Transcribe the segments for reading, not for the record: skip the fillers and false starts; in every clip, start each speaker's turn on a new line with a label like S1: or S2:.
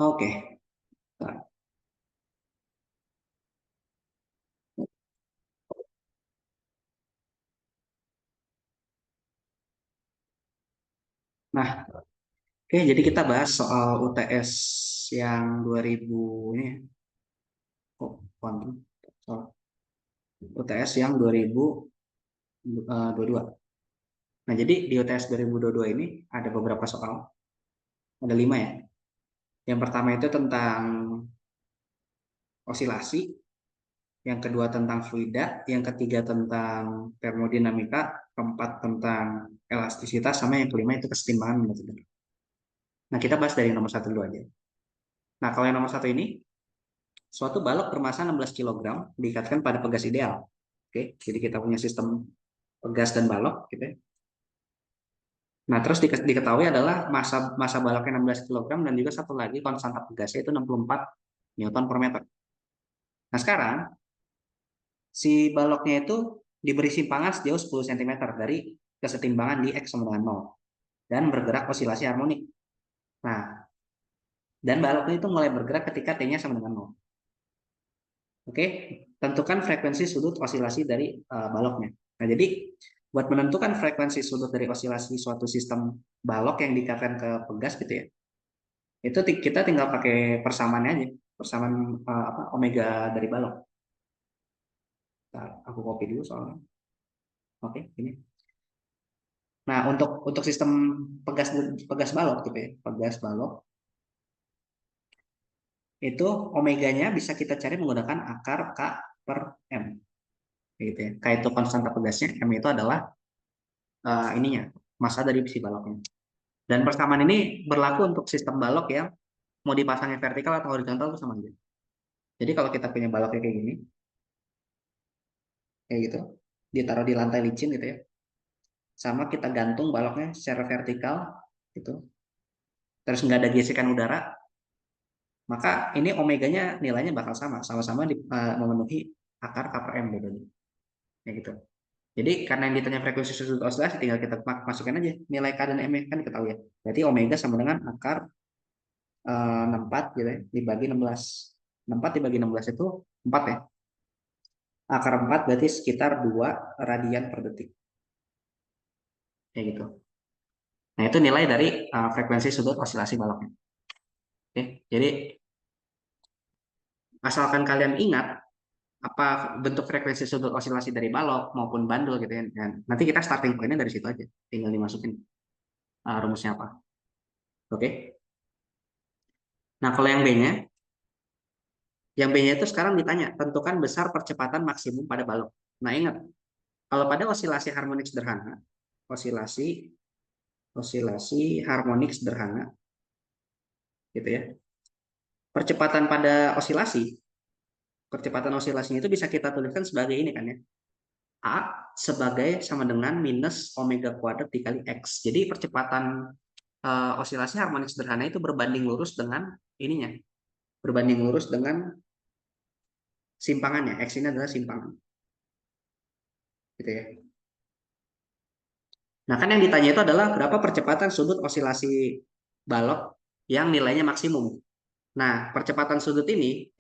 S1: Oke. Nah, oke, jadi kita bahas soal UTS yang 2000 ini. Oh, quantum. Soal UTS yang 2022. Nah, jadi di UTS 2022 ini ada beberapa soal. Ada 5 ya. Yang pertama itu tentang osilasi, yang kedua tentang fluida, yang ketiga tentang termodinamika, keempat tentang elastisitas, sama yang kelima itu kesetimbangan metode. Nah, kita bahas dari nomor satu dulu aja. Nah, kalau yang nomor satu ini, suatu balok bermasa 16 kg diikatkan pada pegas ideal. Oke, jadi kita punya sistem pegas dan balok, gitu ya. Nah, terus diketahui adalah masa masa baloknya 16 kg dan juga satu lagi konstanta pegasnya itu 64 Newton per meter. Nah, sekarang si baloknya itu diberi simpangan sejauh 10 cm dari kesetimbangan di X sama dengan 0 dan bergerak osilasi harmonik. Nah, dan baloknya itu mulai bergerak ketika T-nya sama dengan 0. Oke, tentukan frekuensi sudut osilasi dari baloknya. Nah, jadi buat menentukan frekuensi sudut dari osilasi suatu sistem balok yang diikatkan ke pegas gitu ya, itu kita tinggal pakai persamaannya aja, persamaan omega dari balok. Nah, aku copy dulu soalnya. Oke, ini. Nah, untuk sistem pegas pegas balok gitu ya, pegas balok itu omeganya bisa kita cari menggunakan akar K per M, gitu ya. K itu konstanta pegasnya, M itu adalah ininya massa dari si baloknya. Dan persamaan ini berlaku untuk sistem balok yang mau dipasangnya vertikal atau horizontal itu sama aja. Jadi kalau kita punya baloknya kayak gini, kayak gitu, ditaruh di lantai licin gitu ya, sama kita gantung baloknya secara vertikal gitu, terus nggak ada gesekan udara, maka ini omeganya nilainya bakal sama, sama-sama memenuhi akar KPM bedanya, ya gitu. Jadi karena yang ditanya frekuensi sudut osilasi, tinggal kita masukkan aja nilai K dan M kan diketahui ya. Berarti omega sama dengan akar 64 gitu ya, dibagi 16. 64 dibagi 16 itu 4 ya. Akar 4 berarti sekitar 2 radian per detik. Kayak gitu. Nah, itu nilai dari frekuensi sudut osilasi baloknya. Oke, jadi asalkan kalian ingat apa bentuk frekuensi sudut osilasi dari balok maupun bandul gitu ya. Dan nanti kita starting pointnya dari situ aja. Tinggal dimasukin rumusnya apa. Oke. Nah, kalau yang B-nya itu sekarang ditanya, tentukan besar percepatan maksimum pada balok. Nah, ingat, kalau pada osilasi harmonik sederhana, osilasi osilasi harmonik sederhana, gitu ya. Percepatan pada percepatan osilasinya itu bisa kita tuliskan sebagai ini kan ya. A sebagai sama dengan minus omega kuadrat dikali X. Jadi percepatan osilasi harmonik sederhana itu berbanding lurus dengan ininya. Berbanding lurus dengan simpangannya. X ini adalah simpangan. Gitu ya. Nah, kan yang ditanya itu adalah berapa percepatan sudut osilasi balok yang nilainya maksimum. Nah, percepatan sudut ini,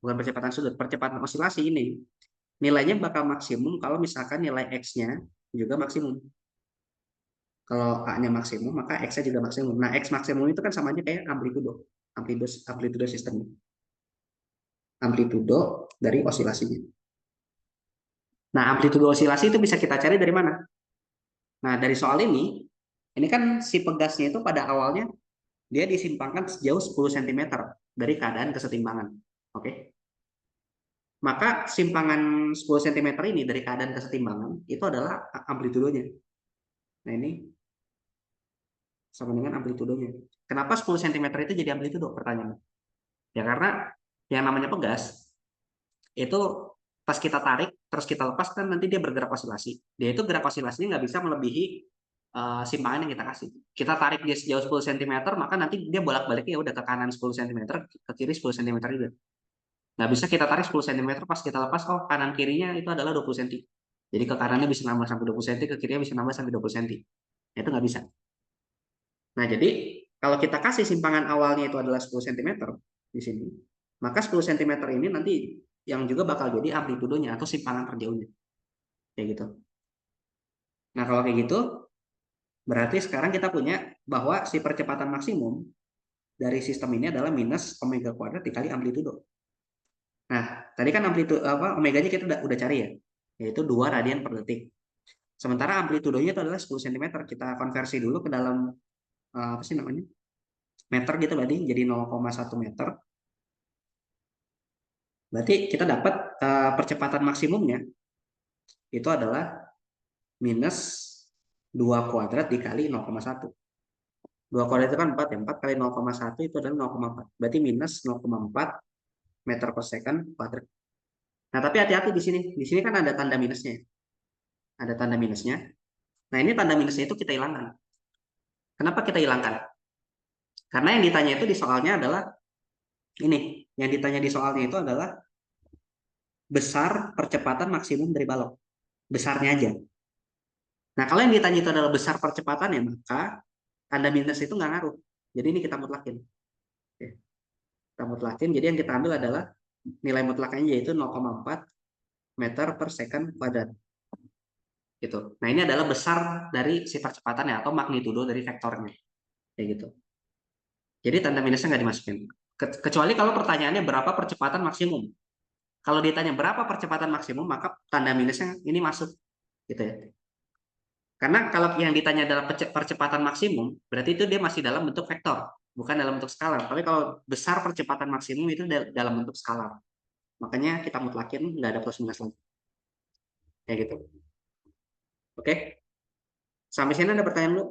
S1: bukan percepatan sudut, percepatan osilasi ini, nilainya bakal maksimum kalau misalkan nilai X-nya juga maksimum. Kalau A-nya maksimum, maka X-nya juga maksimum. Nah, X maksimum itu kan sama aja kayak amplitudo. Amplitudo sistemnya. Amplitudo dari osilasinya. Nah, amplitudo osilasi itu bisa kita cari dari mana? Nah, dari soal ini kan si pegasnya itu pada awalnya dia disimpangkan sejauh 10 cm dari keadaan kesetimbangan. Oke. Maka simpangan 10 cm ini dari keadaan kesetimbangan itu adalah amplitudonya. Nah, ini sama dengan amplitudonya. Kenapa 10 cm itu jadi amplitudo? Pertanyaan. Ya karena yang namanya pegas itu pas kita tarik terus kita lepas kan nanti dia bergerak osilasi. Dia itu gerak osilasinya nggak bisa melebihi simpangan yang kita kasih. Kita tarik dia sejauh 10 cm, maka nanti dia bolak-balik ya udah ke kanan 10 cm, ke kiri 10 cm juga. Nggak bisa kita tarik 10 cm pas kita lepas, oh kanan kirinya itu adalah 20 cm. Jadi ke kanannya bisa nambah sampai 20 cm, ke kirinya bisa nambah sampai 20 cm. Itu nggak bisa. Nah, jadi Kalau kita kasih simpangan awalnya itu adalah 10 cm di sini, maka 10 cm ini nanti yang juga bakal jadi amplitudonya atau simpangan terjauhnya. Kayak gitu. Nah, kalau kayak gitu, berarti sekarang kita punya bahwa si percepatan maksimum dari sistem ini adalah minus omega kuadrat dikali amplitudo. Nah, tadi kan amplitudo apa omeganya kita udah cari ya, yaitu 2 radian per detik. Sementara amplitudonya itu adalah 10 cm. Kita konversi dulu ke dalam apa sih namanya? Meter gitu berarti jadi 0,1 meter. Berarti kita dapat percepatan maksimumnya itu adalah minus 2 kuadrat dikali 0,1. 2 kuadrat itu kan 4 ya. 4 kali 0,1 itu adalah 0,4. Berarti minus 0,4 meter per second kuadrat. Nah, tapi hati-hati di sini. Di sini kan ada tanda minusnya. Ada tanda minusnya. Nah, ini tanda minusnya itu kita hilangkan. Kenapa kita hilangkan? Karena yang ditanya itu di soalnya adalah ini. Yang ditanya di soalnya itu adalah besar percepatan maksimum dari balok. Besarnya aja. Nah, kalau yang ditanya itu adalah besar percepatannya, maka tanda minus itu nggak ngaruh. Jadi ini kita mutlakin. Oke. Kita mutlakin. Jadi yang kita ambil adalah nilai mutlaknya yaitu 0,4 meter per second kuadrat. Gitu. Nah, ini adalah besar dari si percepatannya atau magnitudo dari vektornya. Kayak gitu. Jadi tanda minusnya nggak dimasukin. Kecuali kalau pertanyaannya berapa percepatan maksimum. Kalau ditanya berapa percepatan maksimum, maka tanda minusnya ini masuk. Gitu ya. Karena kalau yang ditanya adalah percepatan maksimum, berarti itu dia masih dalam bentuk vektor, bukan dalam bentuk skalar. Tapi kalau besar percepatan maksimum itu dalam bentuk skalar. Makanya kita mutlakin nggak ada plus minus lagi. Kayak gitu. Oke? Sampai sini ada pertanyaan dulu?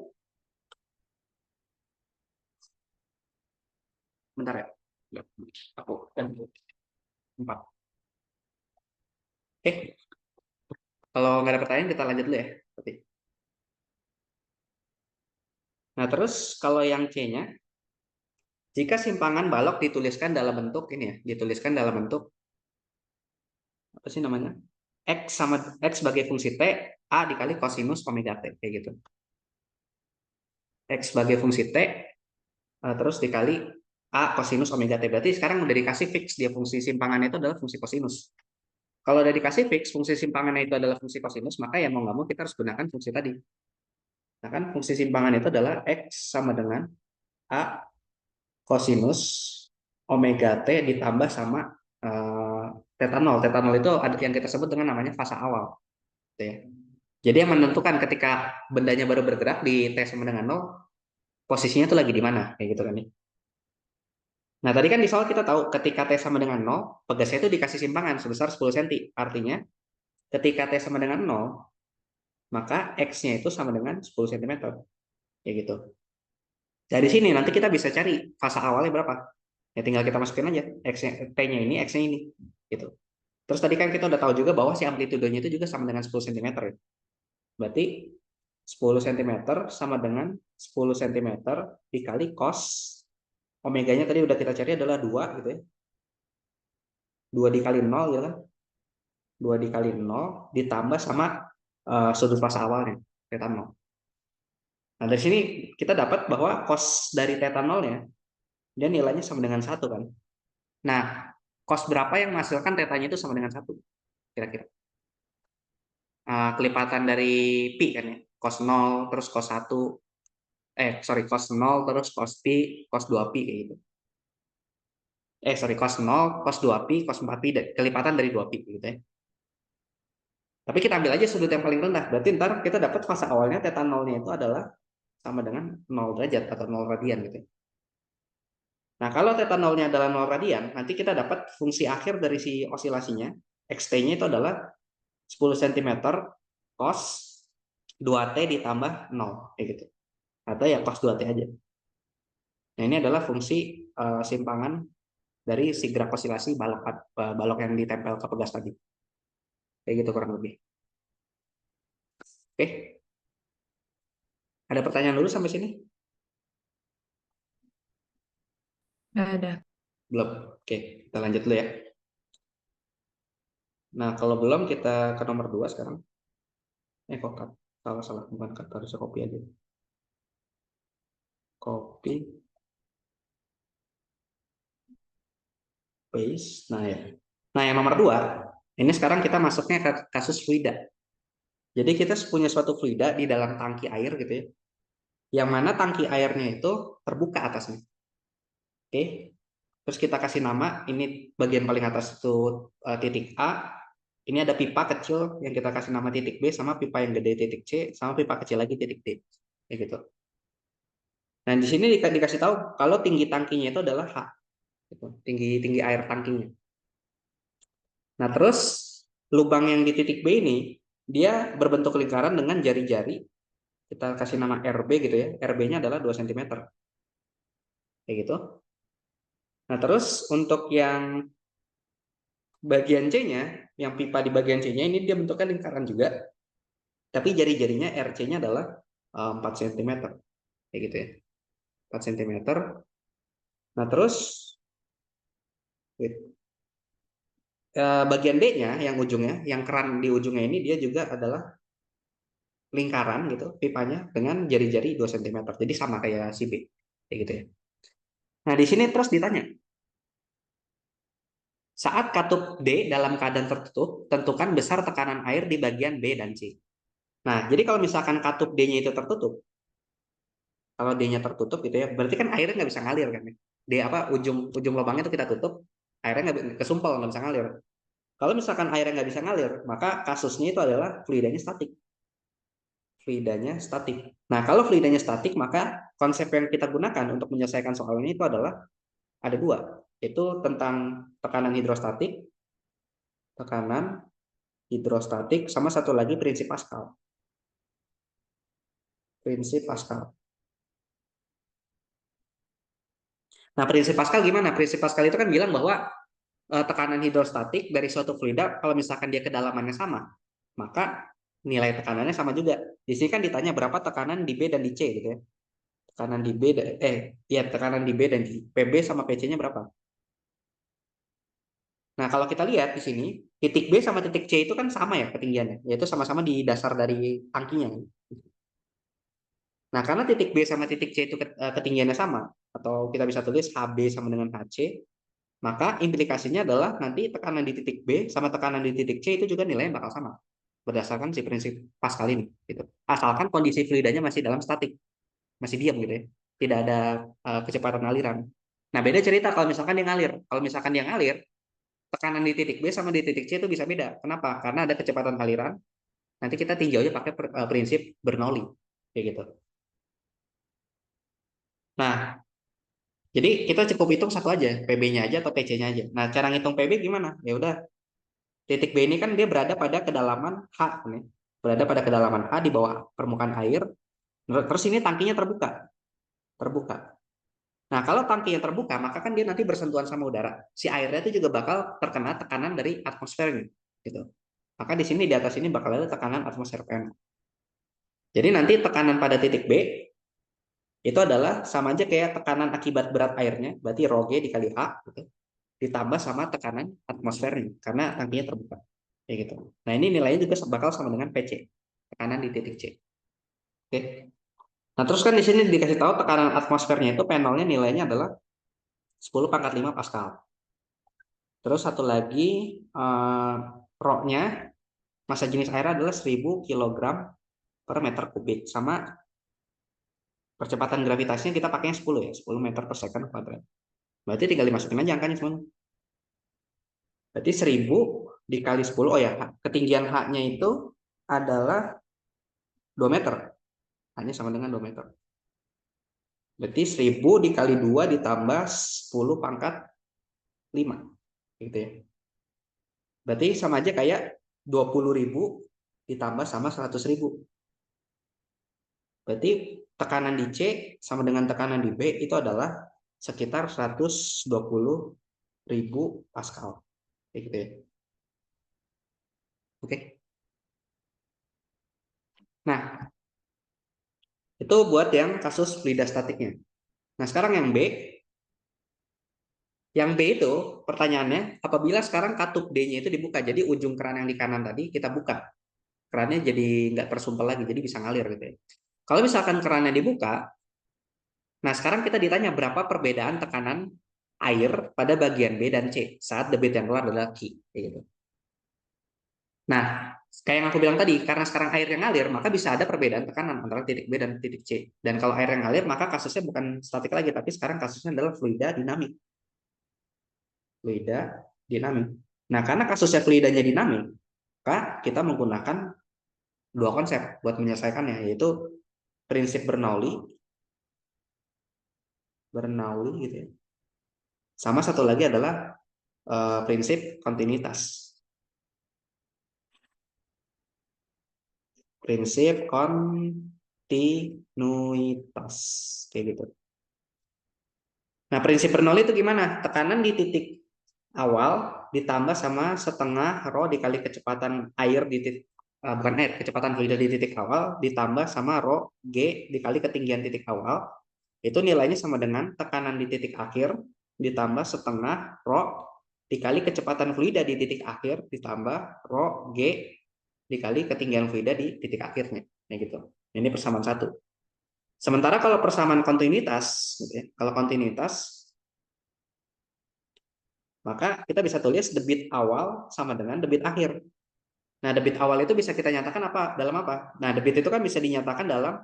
S1: Bentar ya. Aku kan 4. Oke. Kalau nggak ada pertanyaan kita lanjut dulu ya. Nah, terus kalau yang C-nya, jika simpangan balok dituliskan dalam bentuk ini ya, dituliskan dalam bentuk apa sih namanya? X sebagai fungsi T, A dikali kosinus omega T, kayak gitu. X sebagai fungsi T, terus dikali A kosinus omega T. Berarti sekarang udah dikasih fix, dia fungsi simpangannya itu adalah fungsi kosinus. Kalau udah dikasih fix, fungsi simpangannya itu adalah fungsi kosinus, maka ya mau nggak mau kita harus gunakan fungsi tadi. Nah kan fungsi simpangan itu adalah X sama dengan A kosinus omega T ditambah sama theta 0. Theta 0 itu ada yang kita sebut dengan namanya fasa awal. Gitu ya. Jadi yang menentukan ketika bendanya baru bergerak di T sama dengan 0, posisinya itu lagi di mana, kayak gitu kan ya. Nah, tadi kan di soal kita tahu ketika T sama dengan 0, pegasnya itu dikasih simpangan sebesar 10 cm. Artinya, ketika T sama dengan 0, maka X-nya itu sama dengan 10 cm. Kayak gitu. Dari sini nanti kita bisa cari fasa awalnya berapa. Ya tinggal kita masukin aja X-nya, T-nya ini, X-nya ini. Gitu. Terus tadi kan kita udah tahu juga bahwa si amplitudonya itu juga sama dengan 10 cm. Berarti 10 cm sama dengan 10 cm dikali cos omeganya tadi udah kita cari adalah 2 gitu ya. 2 dikali 0 gitu kan. 2 dikali 0 ditambah sama sudut fasa awalnya, theta 0. Nah, dari sini kita dapat bahwa cos dari theta 0-nya dia nilainya sama dengan 1 kan. Nah, cos berapa yang menghasilkan tetanya itu sama dengan 1 kira-kira? Kelipatan dari pi kan ya. Cos 0 terus cos 1 cos 0 terus cos pi, cos 2 pi kayak gitu. Cos 0, cos 2 pi, cos 4 pi, kelipatan dari 2 pi gitu ya. Tapi kita ambil aja sudut yang paling rendah. Berarti ntar kita dapat fase awalnya theta 0-nya itu adalah sama dengan 0 derajat atau 0 radian gitu ya. Nah, kalau theta 0-nya adalah 0 radian, nanti kita dapat fungsi akhir dari si osilasinya, xt-nya itu adalah 10 cm cos 2t ditambah 0 kayak gitu. Atau ya cos 2t aja. Nah, ini adalah fungsi simpangan dari si graf osilasi balok yang ditempel ke pegas tadi. Kayak gitu kurang lebih. Oke. Ada pertanyaan dulu sampai sini?
S2: Nggak ada.
S1: Belum. Oke, kita lanjut dulu ya. Nah, kalau belum kita ke nomor 2 sekarang. Kok salah, bukan cut, harusnya copy aja. copy, paste. Nah ya. Nah yang nomor dua, ini sekarang kita masuknya ke kasus fluida. Jadi kita punya suatu fluida di dalam tangki air gitu ya, yang mana tangki airnya itu terbuka atasnya. Oke, terus kita kasih nama, ini bagian paling atas itu titik A, ini ada pipa kecil yang kita kasih nama titik B, sama pipa yang gede titik C, sama pipa kecil lagi titik D. Kayak gitu. Nah, di sini dikasih tahu kalau tinggi tangkinya itu adalah H, gitu. Tinggi tinggi air tangkinya. Nah, terus lubang yang di titik B ini dia berbentuk lingkaran dengan jari-jari. Kita kasih nama RB gitu ya. RB-nya adalah 2 cm. Kayak gitu. Nah, terus untuk yang bagian C-nya, yang pipa di bagian C-nya ini dia bentuknya lingkaran juga, tapi jari-jarinya RC-nya adalah 4 cm. Kayak gitu ya. 4 cm. Nah, terus bagian D-nya yang ujungnya, yang keran di ujungnya ini dia juga adalah lingkaran gitu pipanya dengan jari-jari 2 cm. Jadi sama kayak si B. Kayak gitu ya. Nah, di sini terus ditanya, saat katup D dalam keadaan tertutup, tentukan besar tekanan air di bagian B dan C. Nah, jadi kalau misalkan katup D-nya itu tertutup, kalau D-nya tertutup gitu ya, berarti kan airnya nggak bisa ngalir kan ya. D apa ujung ujung lubangnya itu kita tutup, airnya nggak kesumpel, nggak bisa ngalir. Kalau misalkan airnya nggak bisa ngalir, maka kasusnya itu adalah fluidanya statik. Fluidanya statik. Nah, kalau fluidanya statik, maka konsep yang kita gunakan untuk menyelesaikan soal ini itu adalah ada dua, yaitu tentang tekanan hidrostatik, sama satu lagi prinsip Pascal. Prinsip Pascal. Nah, prinsip Pascal gimana? Prinsip Pascal itu kan bilang bahwa tekanan hidrostatik dari suatu fluida, kalau misalkan dia kedalamannya sama, maka nilai tekanannya sama juga. Di sini kan ditanya berapa tekanan di B dan di C gitu ya. Tekanan di B ya tekanan di B dan di PB sama PC-nya berapa? Nah, kalau kita lihat di sini, titik B sama titik C itu kan sama ya ketinggiannya, yaitu sama-sama di dasar dari tangkinya. Nah, karena titik B sama titik C itu ketinggiannya sama, atau kita bisa tulis HB sama dengan HC, maka implikasinya adalah nanti tekanan di titik B sama tekanan di titik C itu juga nilainya bakal sama, berdasarkan si prinsip Pascal ini. Gitu. Asalkan kondisi fluidanya masih dalam statik, masih diam gitu ya, tidak ada kecepatan aliran. Nah, beda cerita kalau misalkan dia ngalir. Kalau misalkan dia ngalir, tekanan di titik B sama di titik C itu bisa beda. Kenapa? Karena ada kecepatan aliran. Nanti kita tinjaunya pakai prinsip Bernoulli, kayak gitu. Nah, jadi kita cukup hitung satu aja, PB-nya aja atau PC-nya aja. Nah, cara ngitung PB gimana? Ya udah, titik B ini kan dia berada pada kedalaman H, nih. Berada pada kedalaman H di bawah permukaan air. Terus ini tangkinya terbuka, terbuka. Nah, kalau tangkinya terbuka, maka kan dia nanti bersentuhan sama udara. Si airnya itu juga bakal terkena tekanan dari atmosfernya, gitu. Maka di sini di atas ini bakal ada tekanan atmosfer PN. Jadi nanti tekanan pada titik B itu adalah sama aja kayak tekanan akibat berat airnya, berarti rho G dikali H, gitu, ditambah sama tekanan atmosfernya, karena tangkinya terbuka. Kayak gitu. Nah, ini nilainya juga bakal sama dengan PC, tekanan di titik C. Oke. Nah, terus kan di sini dikasih tahu tekanan atmosfernya itu P0-nya nilainya adalah 10 pangkat 5 Pascal. Terus satu lagi, rho-nya, massa jenis air adalah 1000 kg per meter kubik. Sama percepatan gravitasinya kita pakainya 10 ya, 10 meter per second kuadrat. Berarti tinggal dimasukin aja angkanya semuanya. Berarti 1000 dikali 10, oh ya, ketinggian H-nya itu adalah 2 meter. H-nya sama dengan 2 meter. Berarti 1000 dikali 2 ditambah 10 pangkat 5. Gitu ya. Berarti sama aja kayak 20.000 ditambah sama 100.000. Berarti tekanan di C sama dengan tekanan di B itu adalah sekitar 120.000 Pascal. Kayak gitu ya. Oke. Nah, itu buat yang kasus fluida statiknya. Nah, sekarang yang B. Yang B itu pertanyaannya, apabila sekarang katup D-nya itu dibuka, jadi ujung keran yang di kanan tadi kita buka. Kerannya jadi nggak tersumpel lagi, jadi bisa ngalir gitu ya. Kalau misalkan kerannya dibuka, Nah, sekarang kita ditanya berapa perbedaan tekanan air pada bagian B dan C saat debit yang keluar adalah Q. Kayak gitu. Nah, kayak yang aku bilang tadi, karena sekarang air yang ngalir, maka bisa ada perbedaan tekanan antara titik B dan titik C. Dan kalau air yang ngalir, maka kasusnya bukan statik lagi, tapi sekarang kasusnya adalah fluida dinamik. Fluida dinamik. Nah, karena kasusnya fluidanya dinamik, maka kita menggunakan dua konsep buat menyelesaikannya, yaitu prinsip Bernoulli gitu ya. Sama satu lagi adalah prinsip kontinuitas. Prinsip kontinuitas kayak gitu. Nah, prinsip Bernoulli itu gimana? Tekanan di titik awal ditambah sama setengah rho dikali kecepatan air di titik bukan air, kecepatan fluida di titik awal ditambah sama rho G dikali ketinggian titik awal. Itu nilainya sama dengan tekanan di titik akhir ditambah setengah rho dikali kecepatan fluida di titik akhir ditambah rho G dikali ketinggian fluida di titik akhirnya. Nah gitu. Ini persamaan satu. Sementara kalau persamaan kontinuitas, gitu ya, kalau kontinuitas maka kita bisa tulis debit awal sama dengan debit akhir. Nah, debit awal itu bisa kita nyatakan apa? Dalam apa? Nah, debit itu kan bisa dinyatakan dalam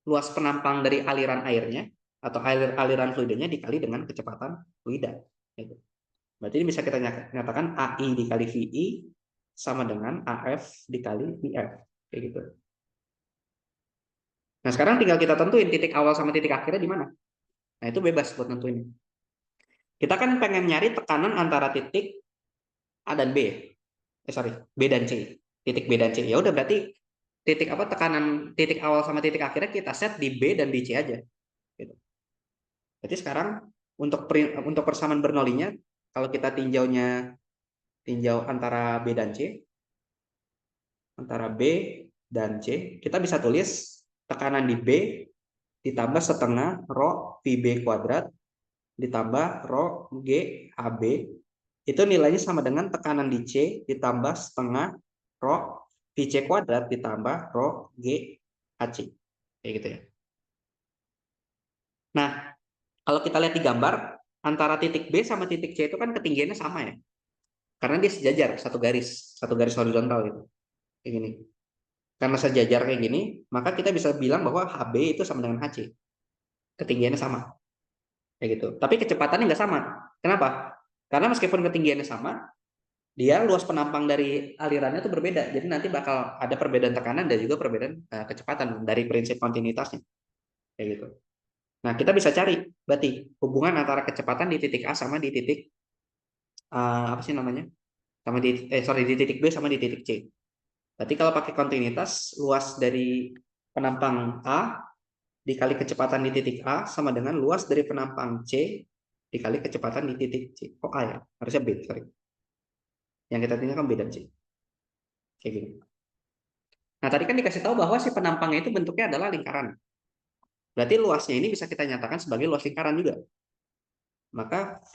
S1: luas penampang dari aliran airnya atau aliran fluidanya dikali dengan kecepatan fluida. Gitu. Berarti ini bisa kita nyatakan AI dikali VI sama dengan AF dikali VF. Kayak gitu. Nah, sekarang tinggal kita tentuin titik awal sama titik akhirnya di mana. Nah, itu bebas buat nentuin. Kita kan pengen nyari tekanan antara titik A dan B. Sorry, B dan C. Titik B dan C. Ya udah berarti titik apa tekanan titik awal sama titik akhirnya kita set di B dan di C aja. Gitu. Jadi sekarang untuk persamaan Bernoullinya kalau kita tinjau antara B dan C, kita bisa tulis tekanan di B ditambah setengah rho VB kuadrat ditambah rho G AB itu nilainya sama dengan tekanan di C ditambah setengah rho VC kuadrat ditambah rho G AC. Kayak gitu ya. Nah, kalau kita lihat di gambar, antara titik B sama titik C itu kan ketinggiannya sama ya. Karena dia sejajar, satu garis horizontal gitu. Kayak gini. Karena sejajar kayak gini, maka kita bisa bilang bahwa HB itu sama dengan HC. Ketinggiannya sama. Kayak gitu. Tapi kecepatannya nggak sama. Kenapa? Karena meskipun ketinggiannya sama, dia luas penampang dari alirannya itu berbeda. Jadi nanti bakal ada perbedaan tekanan dan juga perbedaan kecepatan dari prinsip kontinuitasnya. Kayak gitu. Nah, kita bisa cari berarti hubungan antara kecepatan di titik A sama di titik apa sih namanya? Sama di titik B sama di titik C. Berarti kalau pakai kontinuitas, luas dari penampang A dikali kecepatan di titik A sama dengan luas dari penampang C dikali kecepatan di titik C. Oh A ya, harusnya B, sorry. Yang kita tinggalkan B dan C. Kayak gini. Nah, tadi kan dikasih tahu bahwa si penampangnya itu bentuknya adalah lingkaran. Berarti luasnya ini bisa kita nyatakan sebagai luas lingkaran juga. Maka V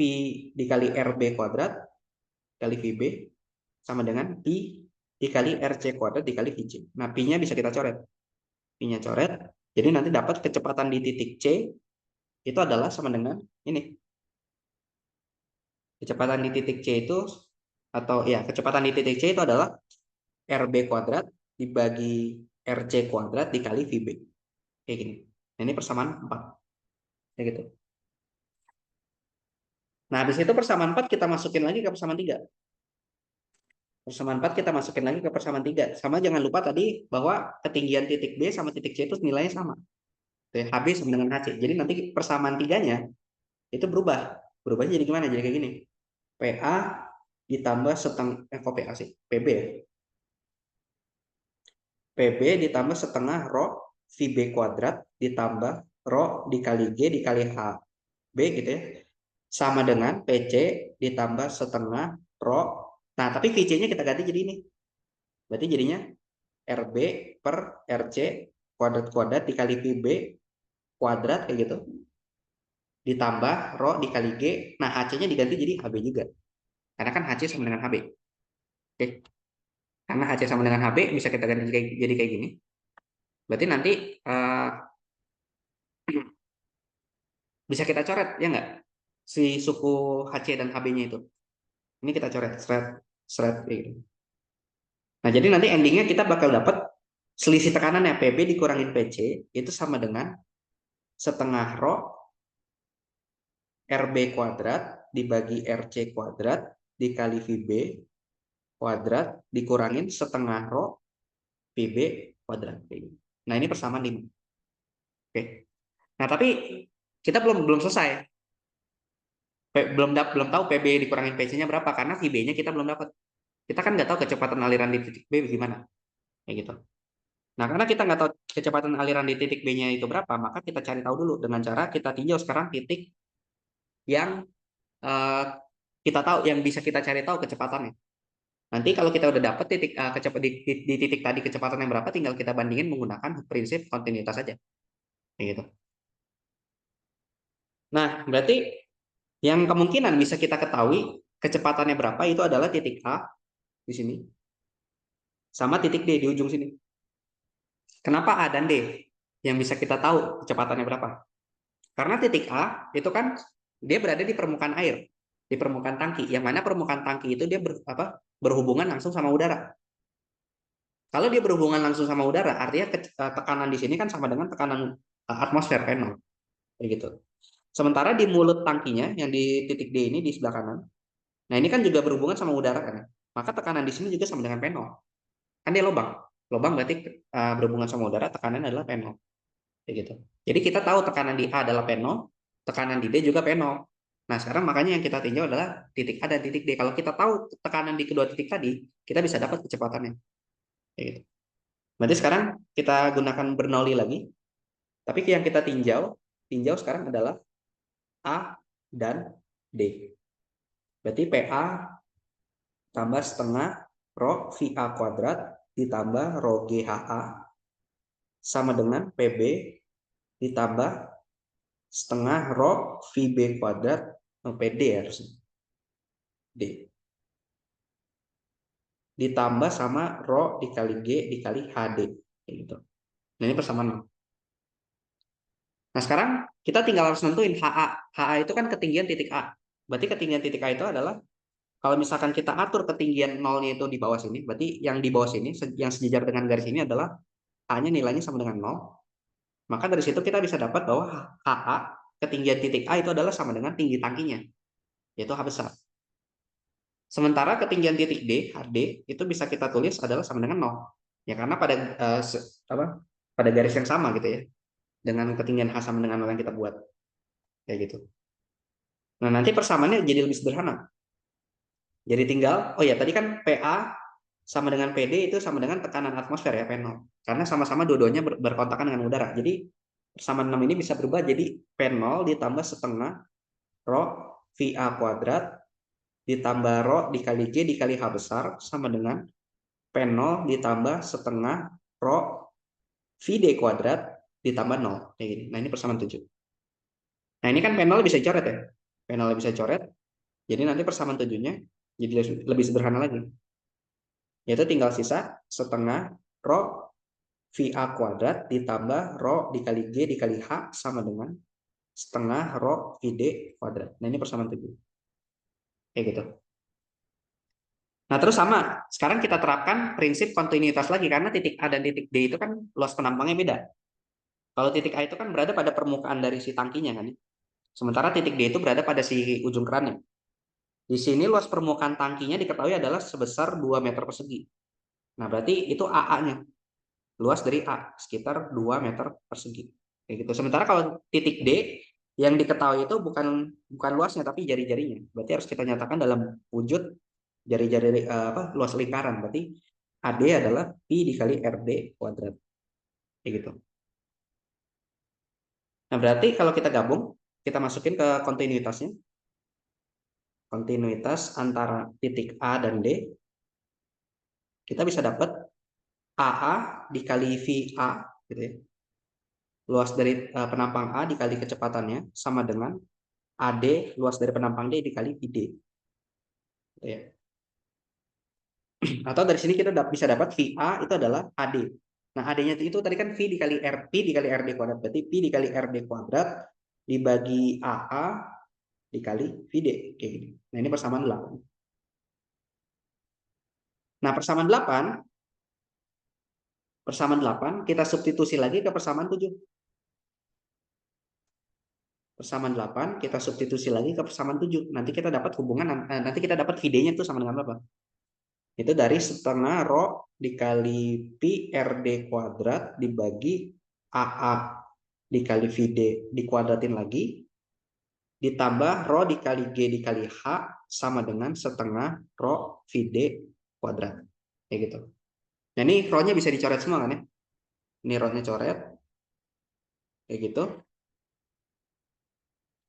S1: dikali RB kuadrat kali VB sama dengan Pi dikali RC kuadrat dikali VC. Nah, Pi-nya bisa kita coret. Pi-nya coret. Jadi nanti dapat kecepatan di titik C itu adalah sama dengan ini. Kecepatan di titik C itu atau ya kecepatan di titik C itu adalah RB kuadrat dibagi RC kuadrat dikali VB. Kayak gini. Nah, ini persamaan 4. Kayak gitu. Nah, habis itu persamaan 4 kita masukin lagi ke persamaan 3. Persamaan 4 kita masukin lagi ke persamaan 3. Sama jangan lupa tadi bahwa ketinggian titik B sama titik C itu nilainya sama. HB sama dengan HC. Jadi nanti persamaan 3-nya itu berubah. Berubahnya jadi gimana? Jadi kayak gini. PA ditambah setengah kok PA sih? PB ya. PB ditambah setengah rho VB kuadrat ditambah rho dikali G dikali HB gitu ya. Sama dengan PC ditambah setengah rho. Nah, tapi VC-nya kita ganti jadi ini. Berarti jadinya RB per RC kuadrat-kuadrat dikali VB kuadrat kayak gitu. Ditambah rho dikali G. Nah, HC-nya diganti jadi HB juga. Karena kan HC sama dengan HB. Oke. Karena HC sama dengan HB bisa kita ganti jadi kayak gini. Berarti nanti Bisa kita coret, ya nggak? Si suku HC dan HB-nya itu. Ini kita coret, seret, gitu. Nah, jadi nanti endingnya kita bakal dapat selisih tekanannya PB dikurangin PC itu sama dengan setengah rho RB kuadrat dibagi RC kuadrat dikali VB kuadrat dikurangin setengah rho PB kuadrat. Nah, ini persamaan 5. Oke. Nah, tapi kita belum selesai. Belum tahu PB dikurangin PC-nya berapa karena VB-nya kita belum dapat. Kita kan nggak tahu kecepatan aliran di titik B gimana. Kayak gitu. Nah, karena kita nggak tahu kecepatan aliran di titik B-nya itu berapa, maka kita cari tahu dulu dengan cara kita tinjau sekarang titik yang uh, kita tahu, yang bisa kita cari tahu kecepatannya. Nanti kalau kita udah dapat titik di titik tadi kecepatan yang berapa, tinggal kita bandingin menggunakan prinsip kontinuitas saja. Kayak gitu. Nah, berarti yang kemungkinan bisa kita ketahui kecepatannya berapa itu adalah titik A di sini sama titik D di ujung sini. Kenapa A dan D yang bisa kita tahu kecepatannya berapa? Karena titik A itu kan dia berada di permukaan air, di permukaan tangki. Yang mana permukaan tangki itu dia berhubungan langsung sama udara. Kalau dia berhubungan langsung sama udara, artinya tekanan di sini kan sama dengan tekanan atmosfer P0. Begitu. Sementara di mulut tangkinya yang di titik D ini di sebelah kanan, nah ini kan juga berhubungan sama udara kan. Maka tekanan di sini juga sama dengan P0. Kan dia lubang. Lubang berarti berhubungan sama udara, tekanan adalah P0. Gitu. Jadi kita tahu tekanan di A adalah P0, tekanan di D juga P0. Nah, sekarang makanya yang kita tinjau adalah titik A dan titik D. Kalau kita tahu tekanan di kedua titik tadi, kita bisa dapat kecepatannya. Gitu. Berarti sekarang kita gunakan Bernoulli lagi. Tapi yang kita tinjau sekarang adalah A dan D. Berarti PA tambah setengah rho VA kuadrat ditambah rho GHA sama dengan PB ditambah setengah rho VB kuadrat PD harusnya D ditambah sama rho dikali G dikali HD gitu. Nah, ini persamaan. Nah, sekarang kita tinggal harus nentuin HA. HA itu kan ketinggian titik A. Berarti ketinggian titik A itu adalah kalau misalkan kita atur ketinggian nolnya itu di bawah sini, berarti yang di bawah sini yang sejajar dengan garis ini adalah A-nya nilainya sama dengan 0. Maka dari situ kita bisa dapat bahwa HA ketinggian titik A itu adalah sama dengan tinggi tangkinya, yaitu H besar. Sementara ketinggian titik D, HD, itu bisa kita tulis adalah sama dengan 0. Ya karena pada garis yang sama gitu ya. Dengan ketinggian H sama dengan 0 yang kita buat. Kayak gitu. Nah, nanti persamaannya jadi lebih sederhana. Jadi tinggal, oh ya tadi kan PA sama dengan PD itu sama dengan tekanan atmosfer ya, P0. Karena sama-sama dua-duanya berkontakan dengan udara. Jadi persamaan 6 ini bisa berubah jadi P0 ditambah setengah rho VA kuadrat ditambah rho dikali G dikali H besar sama dengan P0 ditambah setengah rho VD kuadrat ditambah 0. Kayak gini. Nah, ini persamaan 7. Nah, ini kan P0 bisa dicoret ya. P0 bisa coret. Jadi nanti persamaan 7-nya jadi lebih sederhana lagi. Yaitu tinggal sisa setengah rho VA kuadrat ditambah rho dikali G dikali H sama dengan setengah rho VD kuadrat. Nah, ini persamaan 7. Kayak gitu. Nah, terus sama. Sekarang kita terapkan prinsip kontinuitas lagi karena titik A dan titik D itu kan luas penampangnya beda. Kalau titik A itu kan berada pada permukaan dari si tangkinya kan. Sementara titik D itu berada pada si ujung kerannya. Di sini luas permukaan tangkinya diketahui adalah sebesar 2 meter persegi. Nah, berarti itu AA-nya. Luas dari A sekitar 2 meter persegi. Kayak gitu. Sementara kalau titik D yang diketahui itu bukan luasnya tapi jari-jarinya. Berarti harus kita nyatakan dalam wujud jari-jari luas lingkaran. Berarti AD adalah Pi dikali RD kuadrat. Kayak gitu. Nah, berarti kalau kita gabung, kita masukin ke kontinuitasnya. Kontinuitas antara titik A dan D. Kita bisa dapat AA dikali VA gitu ya. Luas dari penampang A dikali kecepatannya sama dengan AD luas dari penampang D dikali PD. Gitu ya. Atau dari sini kita bisa dapat VA itu adalah AD. Nah, AD-nya itu tadi kan V dikali RP dikali RD kuadrat. Berarti P dikali RD kuadrat dibagi AA dikali VD. Kayak gini. Nah, ini persamaan 8. Nah, persamaan 8 kita substitusi lagi ke persamaan 7. Persamaan 8 kita substitusi lagi ke persamaan 7. Nanti kita dapat nanti kita dapat VD-nya itu sama dengan berapa? Itu dari setengah rho dikali pi RD kuadrat dibagi AA dikali VD dikuadratin lagi, ditambah rho dikali G dikali H sama dengan setengah rho VD kuadrat. Kayak gitu. Nah, ini rho-nya bisa dicoret semua kan ya? Ini rho-nya coret. Kayak gitu.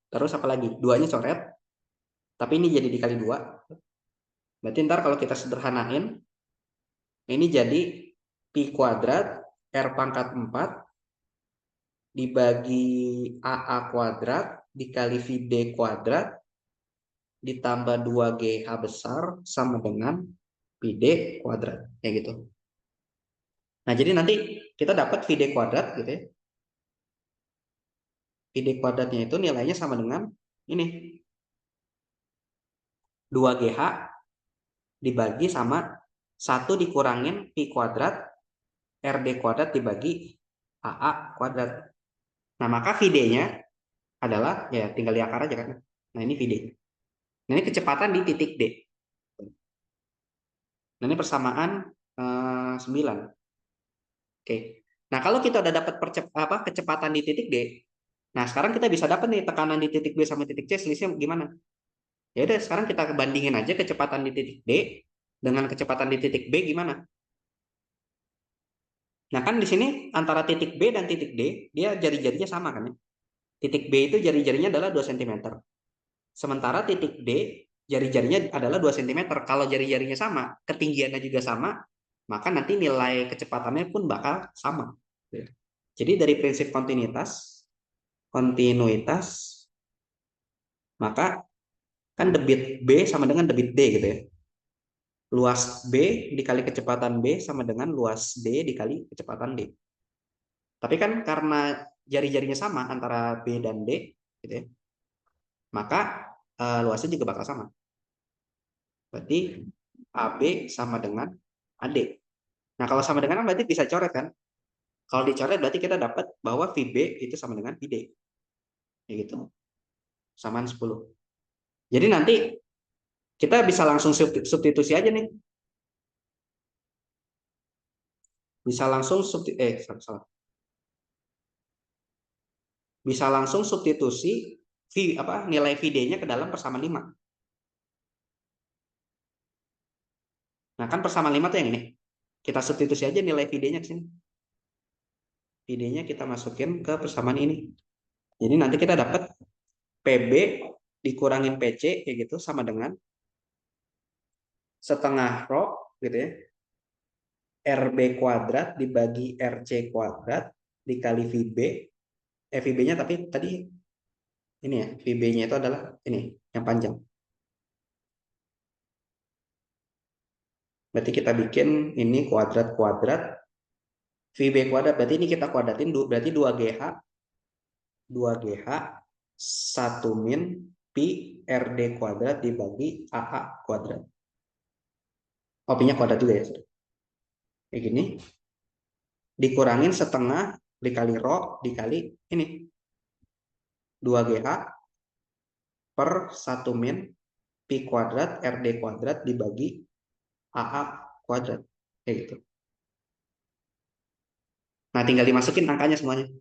S1: Terus apa lagi? 2-nya coret. Tapi ini jadi dikali 2. Berarti ntar kalau kita sederhanain, ini jadi pi kuadrat R pangkat 4 dibagi AA kuadrat dikali VD kuadrat ditambah 2GH besar sama dengan VD kuadrat. Kayak gitu. Nah, jadi nanti kita dapat VD kuadrat gitu ya. VD kuadratnya itu nilainya sama dengan ini. 2GH dibagi sama 1 dikurangin pi kuadrat RD kuadrat dibagi AA kuadrat. Nah, maka VD-nya adalah, ya tinggal diakar aja kan. Nah, ini VD. Nah, ini kecepatan di titik D. Nah, ini persamaan 9. Oke. Nah, kalau kita udah dapat kecepatan di titik D, nah sekarang kita bisa dapat nih tekanan di titik B sama titik C selisihnya gimana? Ya udah, sekarang kita bandingin aja kecepatan di titik D dengan kecepatan di titik B gimana? Nah, kan di sini antara titik B dan titik D, dia jari-jarinya sama kan ya? Titik B itu jari-jarinya adalah 2 cm. Sementara titik D jari-jarinya adalah 2 cm. Kalau jari-jarinya sama, ketinggiannya juga sama, maka nanti nilai kecepatannya pun bakal sama. Jadi dari prinsip kontinuitas, maka kan debit B sama dengan debit D gitu ya. Luas B dikali kecepatan B sama dengan luas D dikali kecepatan D. Tapi kan karena jari-jarinya sama antara B dan D, gitu ya, maka luasnya juga bakal sama. Berarti AB sama dengan AD. Nah, kalau sama dengan berarti bisa coret kan? Kalau dicoret berarti kita dapat bahwa VB itu sama dengan VD. Ya gitu. Samaan 10. Jadi nanti kita bisa langsung substitusi aja nih. Bisa langsung salah. Bisa langsung substitusi nilai VD-nya ke dalam persamaan 5. Nah, kan persamaan 5 tuh yang ini. Kita substitusi aja nilai VD-nya ke sini. VD-nya kita masukin ke persamaan ini. Jadi nanti kita dapat PB dikurangin PC kayak gitu sama dengan setengah rho gitu ya. RB kuadrat dibagi RC kuadrat dikali VB. VB-nya tapi tadi ini ya, VB-nya itu adalah ini yang panjang. Berarti kita bikin ini kuadrat-kuadrat VB kuadrat, berarti ini kita kuadratin berarti 2GH 1 min pi RD kuadrat dibagi AA kuadrat. Oh, pi-nya kuadrat juga ya. Kayak gini. Dikurangin setengah dikali rho dikali ini 2GH per 1 min pi kuadrat RD kuadrat dibagi AA kuadrat. Kayak gitu. Nah, tinggal dimasukin angkanya semuanya.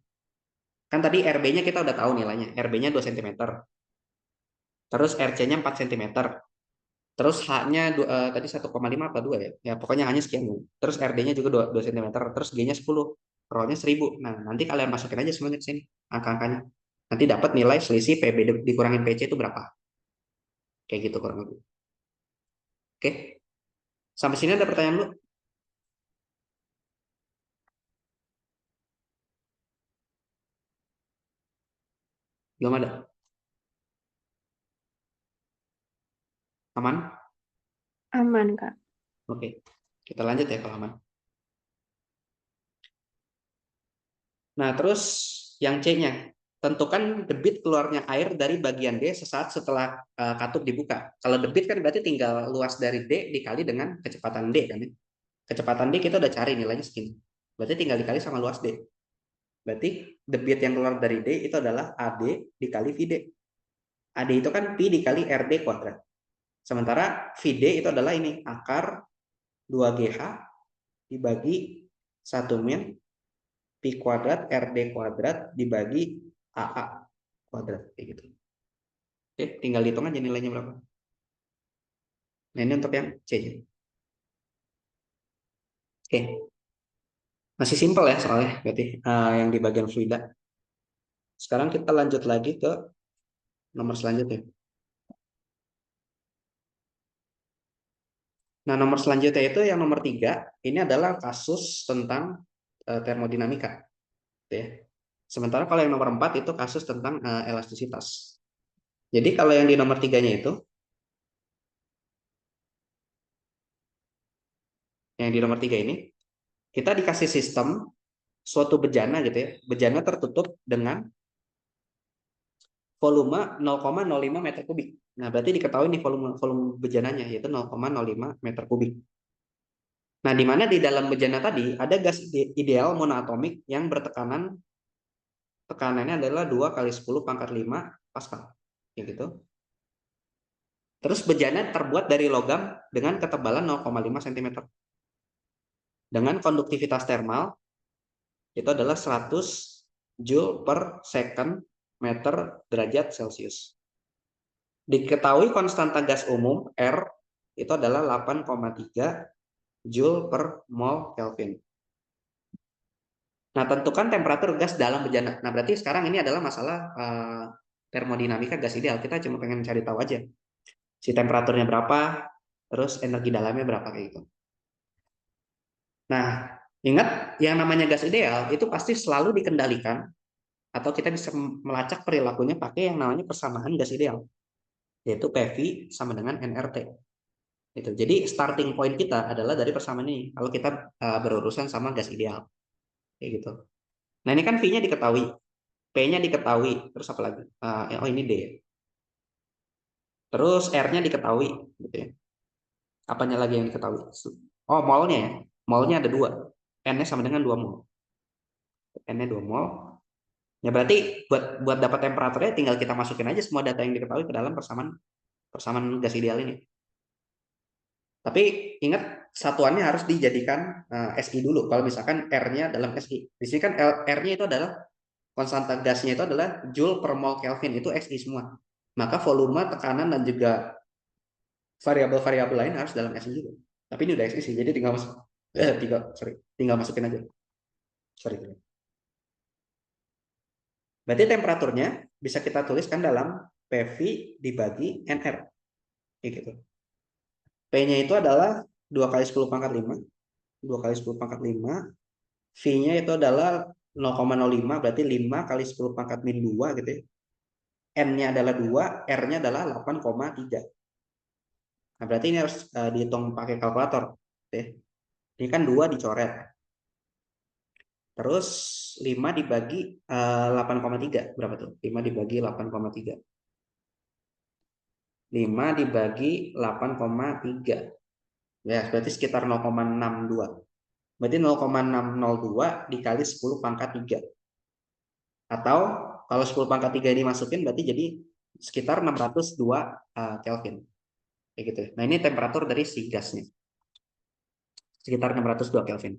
S1: Kan tadi RB-nya kita udah tahu nilainya. RB-nya 2 cm. Terus RC-nya 4 cm. Terus H-nya tadi 1,5 apa 2 ya? Ya, pokoknya hanya sekian. Terus RD-nya juga 2 cm. Terus G-nya 10. Rho-nya 1000. Nah, nanti kalian masukin aja semuanya ke sini. Angka-angkanya. Nanti dapat nilai selisih PB dikurangin PC itu berapa. Kayak gitu kurang lebih. Oke. Sampai sini ada pertanyaan lu? Belum ada? Aman?
S2: Aman, Kak.
S1: Oke. Kita lanjut ya kalau aman. Nah, terus yang C-nya. tentukan debit keluarnya air dari bagian D sesaat setelah katup dibuka. Kalau debit kan berarti tinggal luas dari D dikali dengan kecepatan D kan ya. Kecepatan D kita udah cari nilainya segini. Berarti tinggal dikali sama luas D. Berarti debit yang keluar dari D itu adalah AD dikali VD. AD itu kan Pi dikali RD kuadrat. Sementara VD itu adalah ini akar 2GH dibagi 1 min Pi kuadrat RD kuadrat dibagi AA kuadrat kayak gitu. Oke, tinggal hitung aja nilainya berapa. Nah, ini untuk yang C. Oke. Masih simpel ya soalnya berarti yang di bagian fluida. Sekarang kita lanjut lagi ke nomor selanjutnya. Nah, nomor selanjutnya itu yang nomor 3, ini adalah kasus tentang termodinamika. Ya. Sementara kalau yang nomor 4 itu kasus tentang elastisitas. Jadi kalau yang di nomor 3-nya itu, yang di nomor 3 ini, kita dikasih sistem suatu bejana gitu ya. Bejana tertutup dengan volume 0,05 meter kubik. Nah, berarti diketahui nih volume bejananya yaitu 0,05 meter kubik. Nah, di mana di dalam bejana tadi ada gas ideal monoatomik yang tekanannya adalah 2 kali 10 pangkat 5 Pascal. Ya gitu. Terus bejana terbuat dari logam dengan ketebalan 0,5 cm. Dengan konduktivitas termal itu adalah 100 Joule per second meter derajat Celcius. Diketahui konstanta gas umum R itu adalah 8,3 Joule per mol Kelvin. Nah, tentukan temperatur gas dalam bejana. Nah, berarti sekarang ini adalah masalah termodinamika gas ideal. Kita cuma pengen cari tahu aja. Si temperaturnya berapa, terus energi dalamnya berapa kayak gitu. Nah, ingat yang namanya gas ideal itu pasti selalu dikendalikan atau kita bisa melacak perilakunya pakai yang namanya persamaan gas ideal, yaitu PV sama dengan nRT. Itu. Jadi starting point kita adalah dari persamaan ini. Kalau kita berurusan sama gas ideal, kayak gitu. Nah, ini kan V-nya diketahui, P-nya diketahui, terus apa lagi? Oh, ini D. Terus R-nya diketahui, gitu ya. Apanya lagi yang diketahui? Oh, molnya ya. Molnya ada 2. N-nya sama dengan 2 mol. N-nya 2 mol. Ya berarti buat dapat temperaturnya tinggal kita masukin aja semua data yang diketahui ke dalam persamaan gas ideal ini. Tapi ingat satuannya harus dijadikan SI dulu. Kalau misalkan R-nya dalam SI. Di sini kan R-nya itu adalah konstanta gasnya itu adalah Joule per mol Kelvin, itu SI semua. Maka volume, tekanan dan juga variabel-variabel lain harus dalam SI juga. Tapi ini udah SI sih, jadi tinggal masukin aja. Sorry. Berarti temperaturnya bisa kita tuliskan dalam PV dibagi NR. Gitu. P-nya itu adalah 2 kali 10 pangkat 5. 2 kali 10 pangkat 5. V-nya itu adalah 0,05, berarti 5 kali 10 pangkat min 2 gitu ya. N-nya adalah 2, R-nya adalah 8,3. Nah, berarti ini harus dihitung pakai kalkulator. Oke. Ini kan 2 dicoret. Terus 5 dibagi 8,3. Berapa tuh? 5 dibagi 8,3. 5 dibagi 8,3. Ya, berarti sekitar 0,62. Berarti 0,602 dikali 10 pangkat 3. Atau kalau 10 pangkat 3 ini masukin berarti jadi sekitar 602 Kelvin. Kayak gitu. Nah, ini temperatur dari si gasnya. Sekitar 602 Kelvin.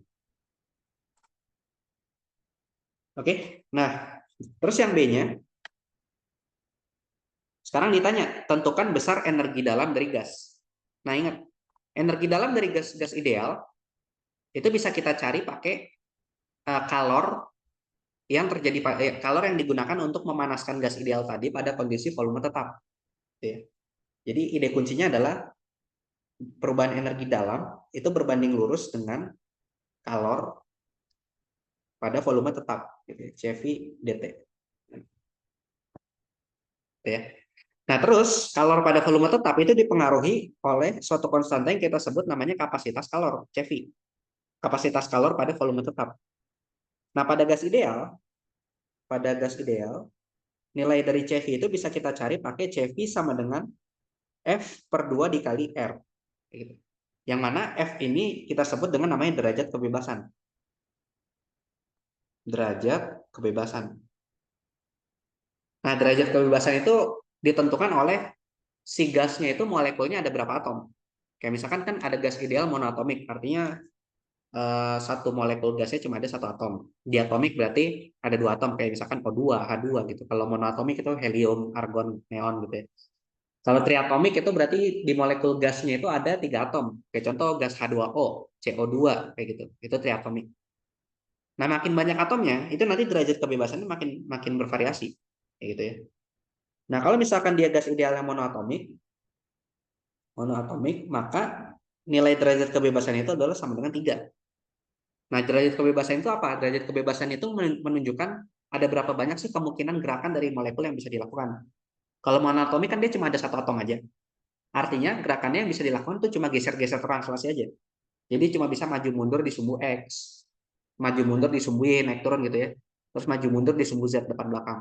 S1: Oke. Nah, terus yang B-nya sekarang ditanya, tentukan besar energi dalam dari gas. Nah, ingat, energi dalam dari gas ideal itu bisa kita cari pakai kalor yang terjadi kalor yang digunakan untuk memanaskan gas ideal tadi pada kondisi volume tetap. Jadi ide kuncinya adalah perubahan energi dalam itu berbanding lurus dengan kalor pada volume tetap, CV dt. Ya. Nah, terus kalor pada volume tetap itu dipengaruhi oleh suatu konstanta yang kita sebut namanya kapasitas kalor, CV. Kapasitas kalor pada volume tetap. Nah, pada gas ideal nilai dari CV itu bisa kita cari pakai CV sama dengan F/2 dikali R. Gitu. Yang mana F ini kita sebut dengan namanya derajat kebebasan. Derajat kebebasan. Nah, derajat kebebasan itu ditentukan oleh si gasnya itu molekulnya ada berapa atom. Kayak misalkan kan ada gas ideal monoatomik, artinya satu molekul gasnya cuma ada satu atom. Diatomik berarti ada dua atom, kayak misalkan O2, H2 gitu. Kalau monoatomik itu helium, argon, neon gitu ya. Kalau triatomik itu berarti di molekul gasnya itu ada tiga atom. Kayak contoh gas H2O, CO2 kayak gitu. Itu triatomik. Nah, makin banyak atomnya, itu nanti derajat kebebasannya makin makin bervariasi. Kayak gitu ya. Nah, kalau misalkan dia gas idealnya monoatomik, maka nilai derajat kebebasan itu adalah sama dengan 3. Nah, derajat kebebasan itu apa? Derajat kebebasan itu menunjukkan ada berapa banyak sih kemungkinan gerakan dari molekul yang bisa dilakukan. Kalau monoatomik kan dia cuma ada satu atom aja. Artinya gerakannya yang bisa dilakukan itu cuma geser-geser translasi aja. Jadi cuma bisa maju mundur di sumbu X, maju mundur di sumbu Y, naik turun gitu ya. Terus maju mundur di sumbu Z depan belakang.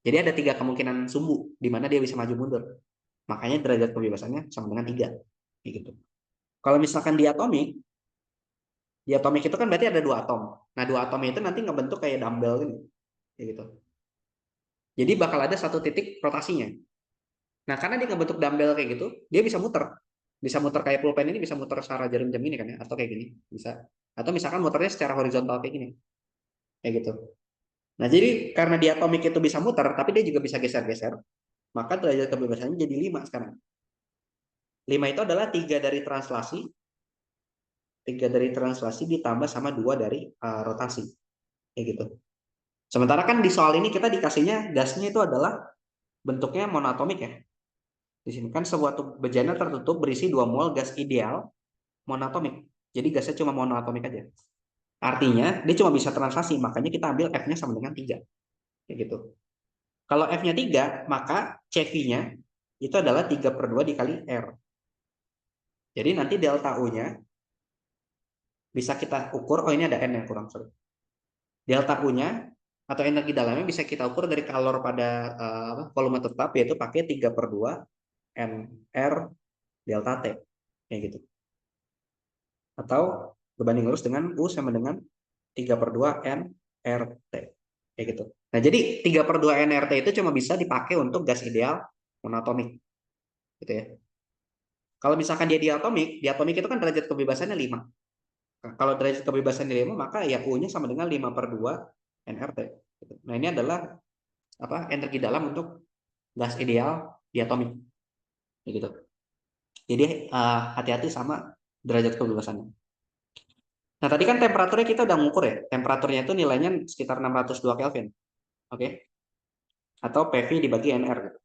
S1: Jadi ada 3 kemungkinan sumbu di mana dia bisa maju mundur. Makanya derajat kebebasannya sama dengan 3. Gitu. Kalau misalkan diatomik itu kan berarti ada 2 atom. Nah, 2 atom itu nanti ngebentuk kayak dumbbell gitu. Jadi bakal ada satu titik rotasinya. Nah, karena dia ngebentuk dumbbell kayak gitu, dia bisa muter. Bisa muter kayak pulpen ini, bisa muter secara jarum jam ini kan ya, atau kayak gini, bisa. Atau misalkan muternya secara horizontal kayak gini, kayak gitu. Nah, jadi karena dia atomik itu bisa muter, tapi dia juga bisa geser-geser, maka derajat kebebasannya jadi 5 sekarang. 5 itu adalah 3 dari translasi ditambah sama 2 dari rotasi. Kayak gitu. Sementara kan di soal ini kita dikasihnya gasnya itu adalah bentuknya monoatomik ya. Di sini kan sebuah bejana tertutup berisi 2 mol gas ideal monoatomik. Jadi gasnya cuma monoatomik aja. Artinya dia cuma bisa translasi, makanya kita ambil F-nya sama dengan 3. Kayak gitu. Kalau F-nya 3, maka CV-nya itu adalah 3/2 dikali R. Jadi nanti delta U-nya bisa kita ukur, oh ini ada N yang kurang, sorry. Delta U-nya atau energi dalamnya bisa kita ukur dari kalor pada volume tetap, yaitu pakai 3/2 NR delta T. Kayak gitu. Atau berbanding lurus dengan U sama dengan 3/2 NRT. Kayak gitu. Nah, jadi 3/2 NRT itu cuma bisa dipakai untuk gas ideal monoatomik. Gitu ya. Kalau misalkan dia diatomik itu kan derajat kebebasannya 5. Nah, kalau derajat kebebasannya 5, maka ya U-nya sama dengan 5/2 NRT. Gitu. Nah, ini adalah energi dalam untuk gas ideal diatomik. Gitu. Jadi hati-hati sama derajat kebebasannya. Nah, tadi kan temperaturnya kita udah ngukur ya. Temperaturnya itu nilainya sekitar 602 Kelvin. Oke. Atau PV dibagi NR gitu.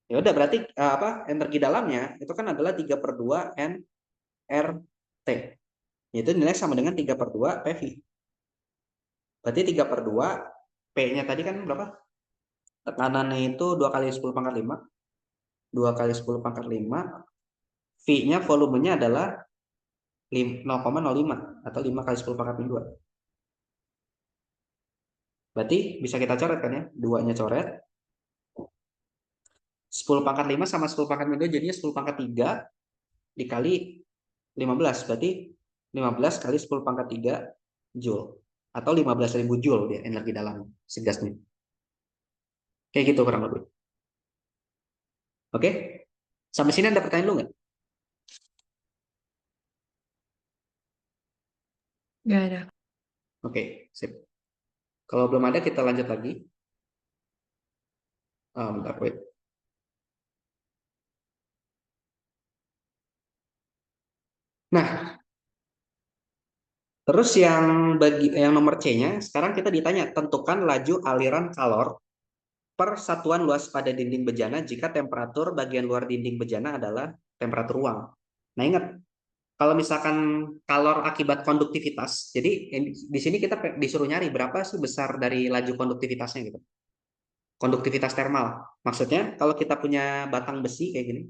S1: Ya udah berarti energi dalamnya itu kan adalah 3/2 NRT. Itu nilai sama dengan 3/2 PV. Berarti 3/2 P-nya tadi kan berapa? Tekanannya itu 2 kali 10 pangkat 5. 2 kali 10 pangkat 5. V-nya volumenya adalah 0,05 atau 5 kali 10 pangkat 2. Berarti bisa kita coret kan ya? 2-nya coret. 10 pangkat 5 sama 10 pangkat 2 jadinya 10 pangkat 3 dikali 15. Berarti 15 kali 10 pangkat 3 Joule. Atau 15.000 Joule dia energi dalam si gasnya. Kayak gitu kurang lebih. Oke? Sampai sini ada pertanyaan lu nggak?
S2: Nggak ada.
S1: Oke, sip. Kalau belum ada kita lanjut lagi. Bentar, wait. Nah, terus yang nomor C-nya, sekarang kita ditanya tentukan laju aliran kalor per satuan luas pada dinding bejana jika temperatur bagian luar dinding bejana adalah temperatur ruang. Nah, ingat, kalau misalkan kalor akibat konduktivitas, jadi di sini kita disuruh nyari berapa sih besar dari laju konduktivitasnya gitu. Konduktivitas termal. Maksudnya kalau kita punya batang besi kayak gini,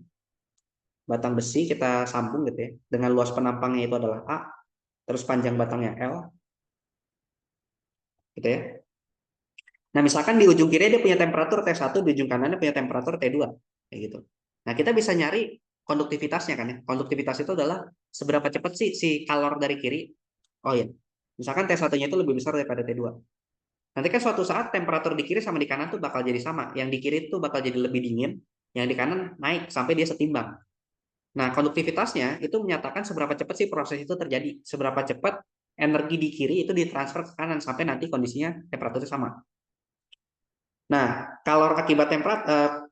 S1: batang besi kita sambung gitu ya, dengan luas penampangnya itu adalah A, terus panjang batangnya L, gitu ya. Nah, misalkan di ujung kiri dia punya temperatur T1, di ujung kanannya punya temperatur T2. Kayak gitu. Nah, kita bisa nyari konduktivitasnya kan ya. Konduktivitas itu adalah seberapa cepat sih si kalor dari kiri. Oh iya, misalkan T1-nya itu lebih besar daripada T2. Nanti kan suatu saat temperatur di kiri sama di kanan tuh bakal jadi sama. Yang di kiri tuh bakal jadi lebih dingin, yang di kanan naik sampai dia setimbang. Nah, konduktivitasnya itu menyatakan seberapa cepat sih proses itu terjadi. Seberapa cepat energi di kiri itu ditransfer ke kanan sampai nanti kondisinya temperaturnya sama. Nah, kalor akibat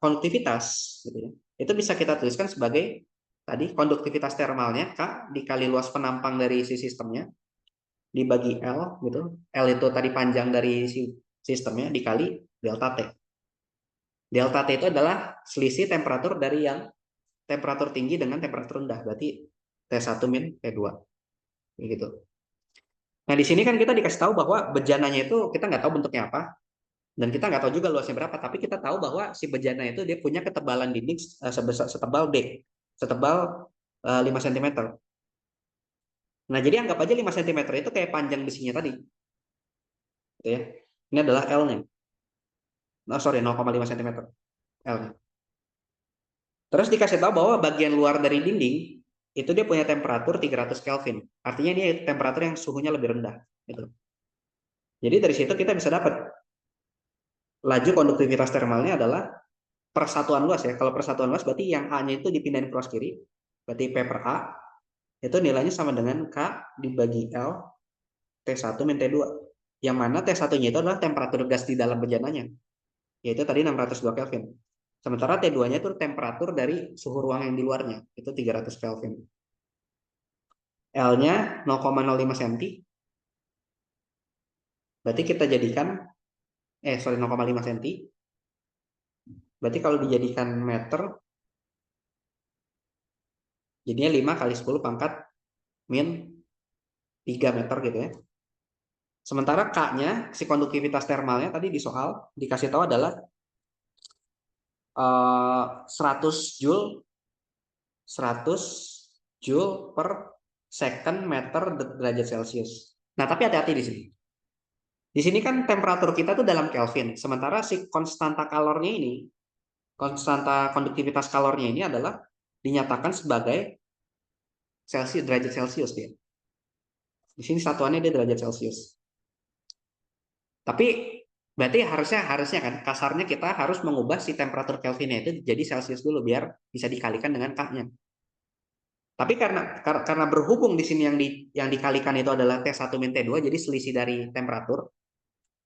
S1: konduktivitas gitu ya, itu bisa kita tuliskan sebagai tadi konduktivitas termalnya K dikali luas penampang dari si sistemnya dibagi L gitu. L itu tadi panjang dari si sistemnya dikali delta T. Delta T itu adalah selisih temperatur dari yang temperatur tinggi dengan temperatur rendah. Berarti T1 min T2 gitu. Nah, di sini kan kita dikasih tahu bahwa bejananya itu kita nggak tahu bentuknya apa, dan kita nggak tahu juga luasnya berapa, tapi kita tahu bahwa si bejana itu dia punya ketebalan dinding sebesar setebal D, setebal 5 cm. Nah, jadi anggap aja 5 cm itu kayak panjang besinya tadi. Gitu ya. Ini adalah L-nya. Oh, sorry, 0,5 cm L-nya. Terus dikasih tahu bahwa bagian luar dari dinding itu dia punya temperatur 300 Kelvin. Artinya ini temperatur yang suhunya lebih rendah. Gitu. Jadi dari situ kita bisa dapat laju konduktivitas termalnya adalah persatuan luas ya. Kalau persatuan luas berarti yang A-nya itu dipindahin cross kiri. Berarti P per A itu nilainya sama dengan K dibagi L T1 min T2. Yang mana T1-nya itu adalah temperatur gas di dalam bejananya. Yaitu tadi 602 Kelvin. Sementara T2-nya itu temperatur dari suhu ruang yang di luarnya. Itu 300 Kelvin. L-nya 0,05 cm. Berarti kita jadikan, 0,5 cm. Berarti kalau dijadikan meter, jadinya 5 kali 10 pangkat min 3 meter gitu ya. Sementara K-nya, si konduktivitas termalnya tadi di soal dikasih tahu adalah 100 Joule 100 Joule per second meter derajat Celcius. Nah, tapi hati-hati di sini. Di sini kan temperatur kita tuh dalam Kelvin, sementara si konstanta kalornya ini, konstanta konduktivitas kalornya ini adalah dinyatakan sebagai Celsius, derajat Celcius dia. Di sini satuannya dia derajat Celcius. Tapi berarti harusnya kan kasarnya kita harus mengubah si temperatur Kelvinnya itu jadi Celcius dulu biar bisa dikalikan dengan K-nya. Tapi karena berhubung di sini yang dikalikan itu adalah T1 min T2, jadi selisih dari temperatur,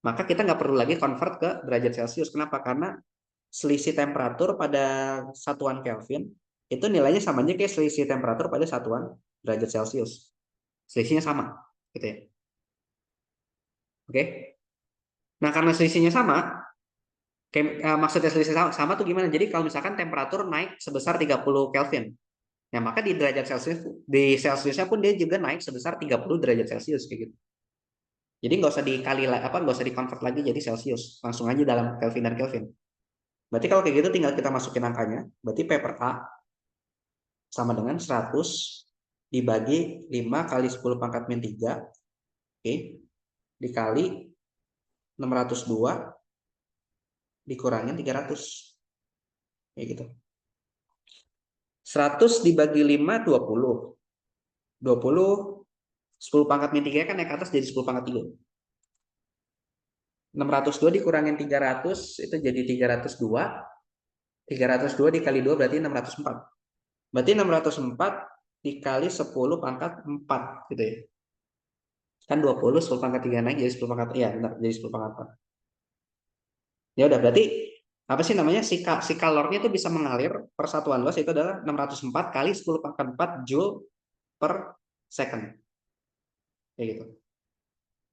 S1: maka kita nggak perlu lagi convert ke derajat Celcius. Kenapa? Karena selisih temperatur pada satuan Kelvin itu nilainya sama aja kayak selisih temperatur pada satuan derajat Celcius. Selisihnya sama, gitu ya. Oke. Nah, karena selisihnya sama, maksudnya selisih sama tuh gimana? Jadi kalau misalkan temperatur naik sebesar 30 Kelvin, ya maka di derajat Celcius, di Celciusnya pun dia juga naik sebesar 30 derajat Celcius kayak gitu. Jadi nggak usah dikali nggak usah dikonvert lagi jadi Celcius, langsung aja dalam Kelvin dan Kelvin. Berarti kalau kayak gitu tinggal kita masukin angkanya, berarti P per A sama dengan 100 dibagi 5 kali 10 pangkat min 3, oke, dikali 602 dikurangin 300, kayak gitu. 100 dibagi 5, 20. 20, 10 pangkat min 3 kan naik ke atas jadi 10 pangkat 3. 602 dikurangin 300 itu jadi 302. 302 dikali 2 berarti 604. Berarti 604 dikali 10 pangkat 4 gitu ya. Kan 20, 10 pangkat 3 naik jadi 10 pangkat, ya benar, jadi 10 pangkat 4. Ya udah, berarti apa sih namanya, si kalornya itu bisa mengalir persatuan luas itu adalah 604 kali 10 pangkat 4 Joule per second. Kayak gitu.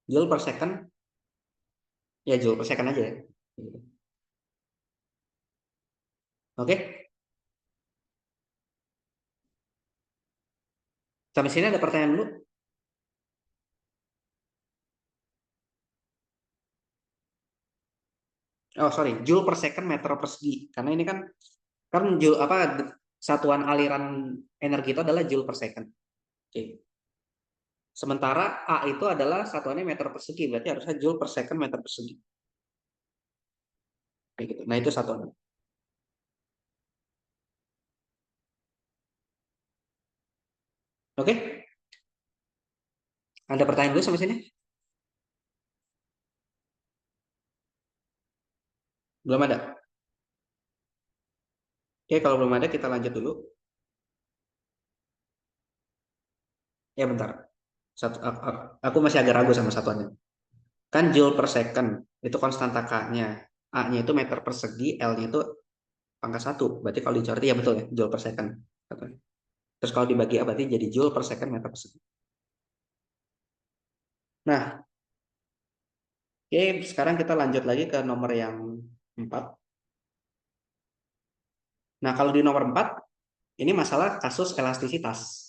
S1: Joule per second, ya Joule per second aja ya. Gitu. Oke, sampai sini ada pertanyaan dulu? Oh sorry, Joule per second meter persegi. Karena ini kan Joule apa, satuan aliran energi itu adalah Joule per second. Oke. Sementara A itu adalah satuannya meter persegi, berarti harusnya Joule per second meter persegi. Kayak gitu. Nah, itu satuan. Oke? Ada pertanyaan dulu sampai sini? Belum ada. Oke, kalau belum ada kita lanjut dulu. Ya bentar. Aku masih agak ragu sama satuannya. Kan joule per second itu konstanta K-nya. A-nya itu meter persegi, L-nya itu pangkat 1. Berarti kalau dicoret ya betul ya, joule per second. Terus kalau dibagi A berarti jadi joule per second meter persegi. Nah, oke, sekarang kita lanjut lagi ke nomor yang 4. Nah, kalau di nomor 4, ini masalah kasus elastisitas.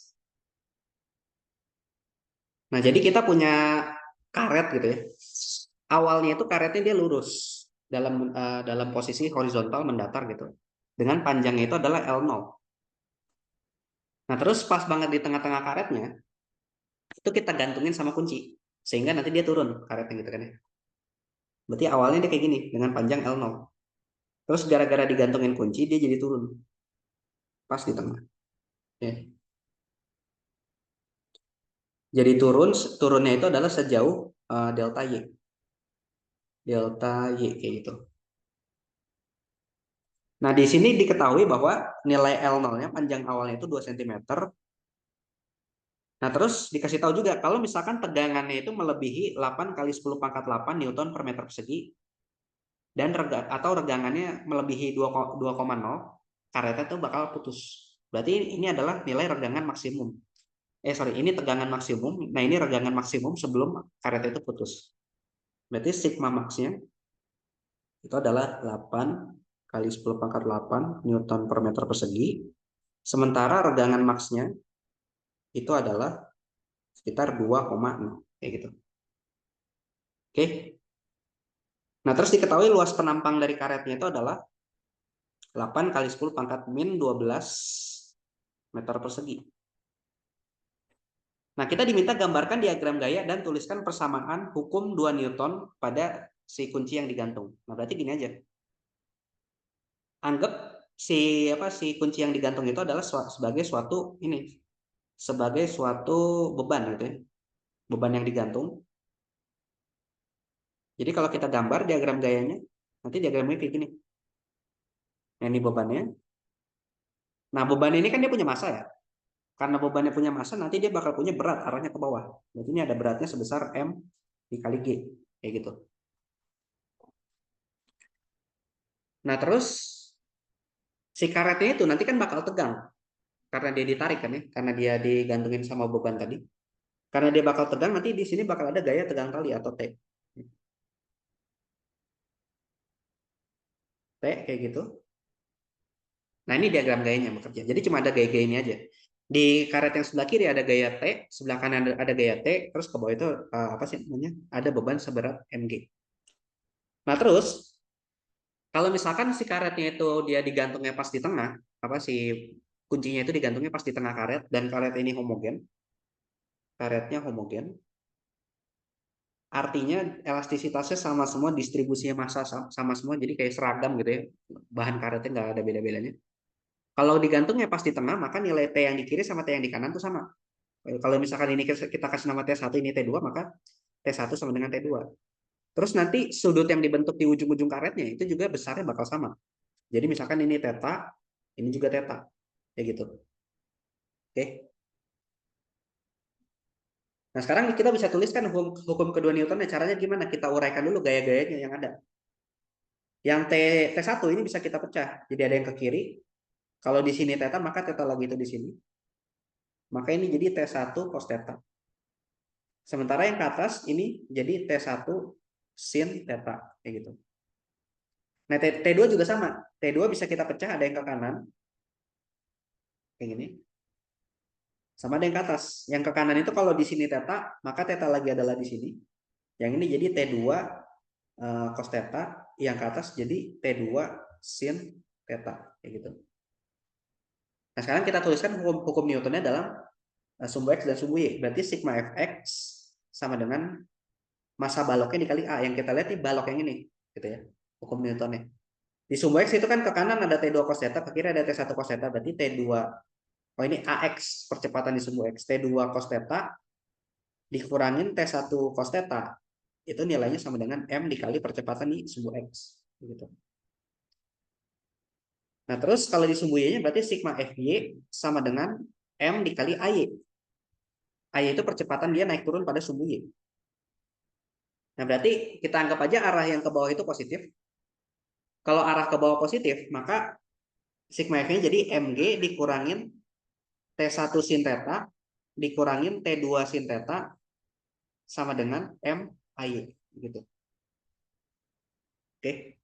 S1: Nah, jadi kita punya karet gitu ya. Awalnya itu karetnya dia lurus dalam posisi horizontal mendatar gitu. Dengan panjangnya itu adalah L0. Nah, terus pas banget di tengah-tengah karetnya, itu kita gantungin sama kunci. Sehingga nanti dia turun karetnya gitu kan ya. Berarti awalnya dia kayak gini, dengan panjang L0. Terus gara-gara digantungin kunci, dia jadi turun. Pas di tengah. Ya. Jadi turunnya itu adalah sejauh delta Y. Delta Y kayak gitu. Nah, di sini diketahui bahwa nilai L0-nya panjang awalnya itu 2 cm. Nah, terus dikasih tahu juga kalau misalkan tegangannya itu melebihi 8 kali 10 pangkat 8 Newton per meter persegi dan atau regangannya melebihi 2,0, karetnya itu bakal putus. Berarti ini adalah nilai regangan maksimum. Ini tegangan maksimum. Nah, ini regangan maksimum sebelum karetnya itu putus. Berarti sigma maxnya itu adalah 8 kali 10 pangkat 8 Newton per meter persegi. Sementara regangan maksnya itu adalah sekitar 2,0 kayak gitu. Oke. Nah, terus diketahui luas penampang dari karetnya itu adalah 8 kali 10 pangkat min 12 meter persegi. Nah, kita diminta gambarkan diagram gaya dan tuliskan persamaan hukum 2 Newton pada si kunci yang digantung. Nah, berarti gini aja. Anggap si kunci yang digantung itu adalah sebagai suatu beban gitu ya. Beban yang digantung. Jadi kalau kita gambar diagram gayanya, nanti diagramnya kayak gini. Nah, ini bebannya. Nah, beban ini kan dia punya massa ya. Karena bebannya punya massa, nanti dia bakal punya berat arahnya ke bawah. Jadi ini ada beratnya sebesar M dikali G. Kayak gitu. Nah, terus si karetnya itu nanti kan bakal tegang. Karena dia ditarik kan ya. Karena dia digantungin sama beban tadi. Karena dia bakal tegang, nanti di sini bakal ada gaya tegang tali atau T. T kayak gitu. Nah, ini diagram gayanya bekerja. Jadi cuma ada gaya-gaya ini aja. Di karet yang sebelah kiri ada gaya T, sebelah kanan ada gaya T, terus ke bawah itu apa sih namanya? Ada beban seberat mg. Nah, terus kalau misalkan si karetnya itu dia digantungnya pas di tengah, apa sih kuncinya itu digantungnya pas di tengah karet dan karet ini homogen, karetnya homogen, artinya elastisitasnya sama semua, distribusinya massa sama semua, jadi kayak seragam gitu ya. Bahan karetnya nggak ada beda-bedanya. Kalau digantungnya pas di tengah, maka nilai T yang di kiri sama T yang di kanan tuh sama. Kalau misalkan ini kita kasih nama T1, ini T2, maka T1 sama dengan T2. Terus nanti sudut yang dibentuk di ujung-ujung karetnya itu juga besarnya bakal sama. Jadi misalkan ini theta, ini juga theta. Kayak gitu. Oke. Nah, sekarang kita bisa tuliskan hukum kedua Newton. Caranya gimana? Kita uraikan dulu gaya-gayanya yang ada. Yang T1 ini bisa kita pecah. Jadi ada yang ke kiri. Kalau di sini theta, maka theta lagi itu di sini. Maka ini jadi T1 cos theta. Sementara yang ke atas ini jadi T1 sin theta. Kayak gitu. Nah, T2 juga sama. T2 bisa kita pecah, ada yang ke kanan. Kayak gini. Sama ada yang ke atas. Yang ke kanan itu kalau di sini theta, maka theta lagi adalah di sini. Yang ini jadi T2 cos theta, yang ke atas jadi T2 sin theta. Kayak gitu. Nah, sekarang kita tuliskan hukum Newtonnya dalam sumbu X dan sumbu Y. Berarti sigma Fx sama dengan massa baloknya dikali A. Yang kita lihat nih balok yang ini. Gitu ya. Hukum Newtonnya. Di sumbu X itu kan ke kanan ada T2 cos theta, ke kiri ada T1 cos theta, berarti T2, oh ini AX percepatan di sumbu X, T2 cos theta dikurangin T1 cos theta, itu nilainya sama dengan M dikali percepatan di sumbu X. Gitu. Nah terus kalau di sumbu Y-nya berarti sigma FY sama dengan M dikali AY. AY itu percepatan dia naik turun pada sumbu Y. Nah berarti kita anggap aja arah yang ke bawah itu positif. Kalau arah ke bawah positif, maka sigma F-nya jadi Mg dikurangin T1 sin theta dikurangin T2 sin theta sama dengan M AY. Gitu. Oke.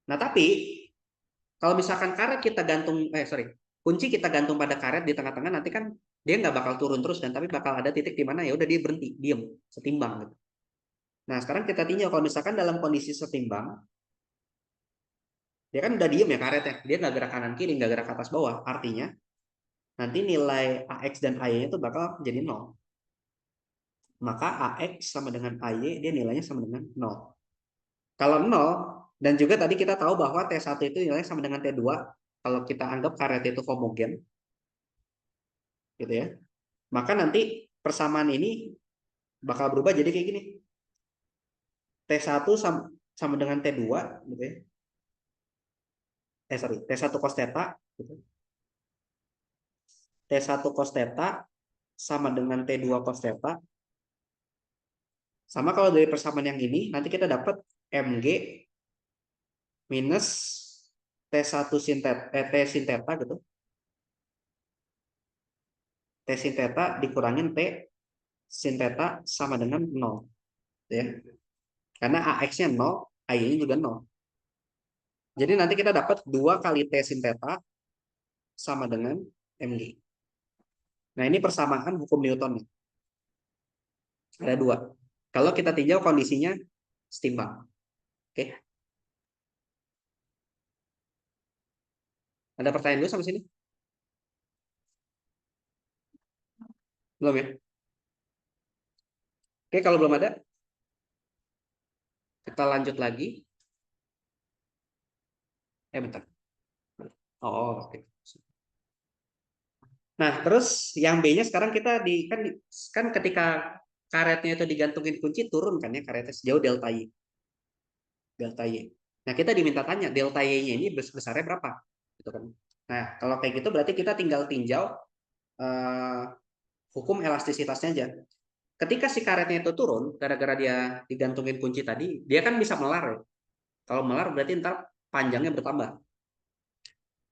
S1: Nah tapi kalau misalkan karet kita gantung, kunci kita gantung pada karet di tengah-tengah, nanti kan dia nggak bakal turun terus kan, tapi bakal ada titik di mana ya udah dia berhenti, diem, setimbang gitu. Nah sekarang kita tinjau kalau misalkan dalam kondisi setimbang, dia kan udah diem ya karetnya, dia nggak gerak kanan kiri, nggak gerak atas bawah, artinya nanti nilai AX dan AY itu bakal jadi 0. Maka AX sama dengan AY dia nilainya sama dengan 0. Kalau 0, dan juga tadi kita tahu bahwa T1 itu nilainya sama dengan T2, kalau kita anggap karet itu homogen, gitu ya. Maka nanti persamaan ini bakal berubah jadi kayak gini. T1 sama dengan T2 gitu ya. T1 cos theta gitu. T1 cos theta sama dengan T2 cos theta. Sama kalau dari persamaan yang ini nanti kita dapat Mg minus T1 sin theta, T sin theta gitu. T sin theta dikurangin T sin theta sama dengan 0 gitu ya. Karena AX-nya 0, AY-nya juga 0. Jadi nanti kita dapat 2 kali T sin theta sama dengan Mg. Nah ini persamaan hukum Newton. Ada 2. Kalau kita tinjau kondisinya setimbang. Oke. Ada pertanyaan dulu sampai sini? Belum ya? Oke, kalau belum ada, kita lanjut lagi. Bentar. Oh, oke. Nah, terus yang B-nya sekarang kita kan ketika karetnya itu digantungin kunci turun kan ya karetnya sejauh delta Y. Delta Y. Nah, kita diminta tanya delta Y-nya ini besarnya berapa? Gitu kan. Nah, kalau kayak gitu berarti kita tinggal tinjau eh, hukum elastisitasnya aja. Ketika si karetnya itu turun, gara-gara dia digantungin kunci tadi, dia kan bisa melar ya. Kalau melar berarti ntar panjangnya bertambah.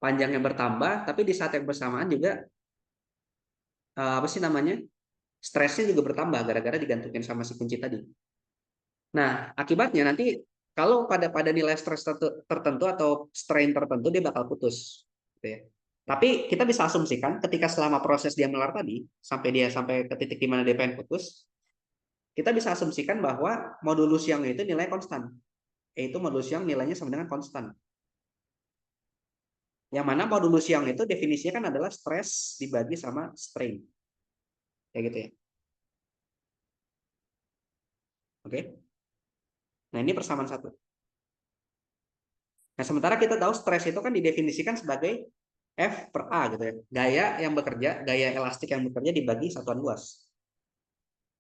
S1: Panjangnya bertambah, tapi di saat yang bersamaan juga apa sih namanya? Stresnya juga bertambah gara-gara digantungin sama si kunci tadi. Nah, akibatnya nanti kalau pada nilai stres tertentu atau strain tertentu dia bakal putus. Gitu ya. Tapi kita bisa asumsikan ketika selama proses dia melar tadi sampai ke titik di mana dia pengen putus, kita bisa asumsikan bahwa modulus Young itu nilai konstan, yaitu modulus Young nilainya sama dengan konstan. Yang mana modulus Young itu definisinya kan adalah stres dibagi sama strain. Kayak gitu ya. Oke. Nah, ini persamaan satu. Nah, sementara kita tahu stres itu kan didefinisikan sebagai F per A gitu ya. Gaya elastik yang bekerja dibagi satuan luas.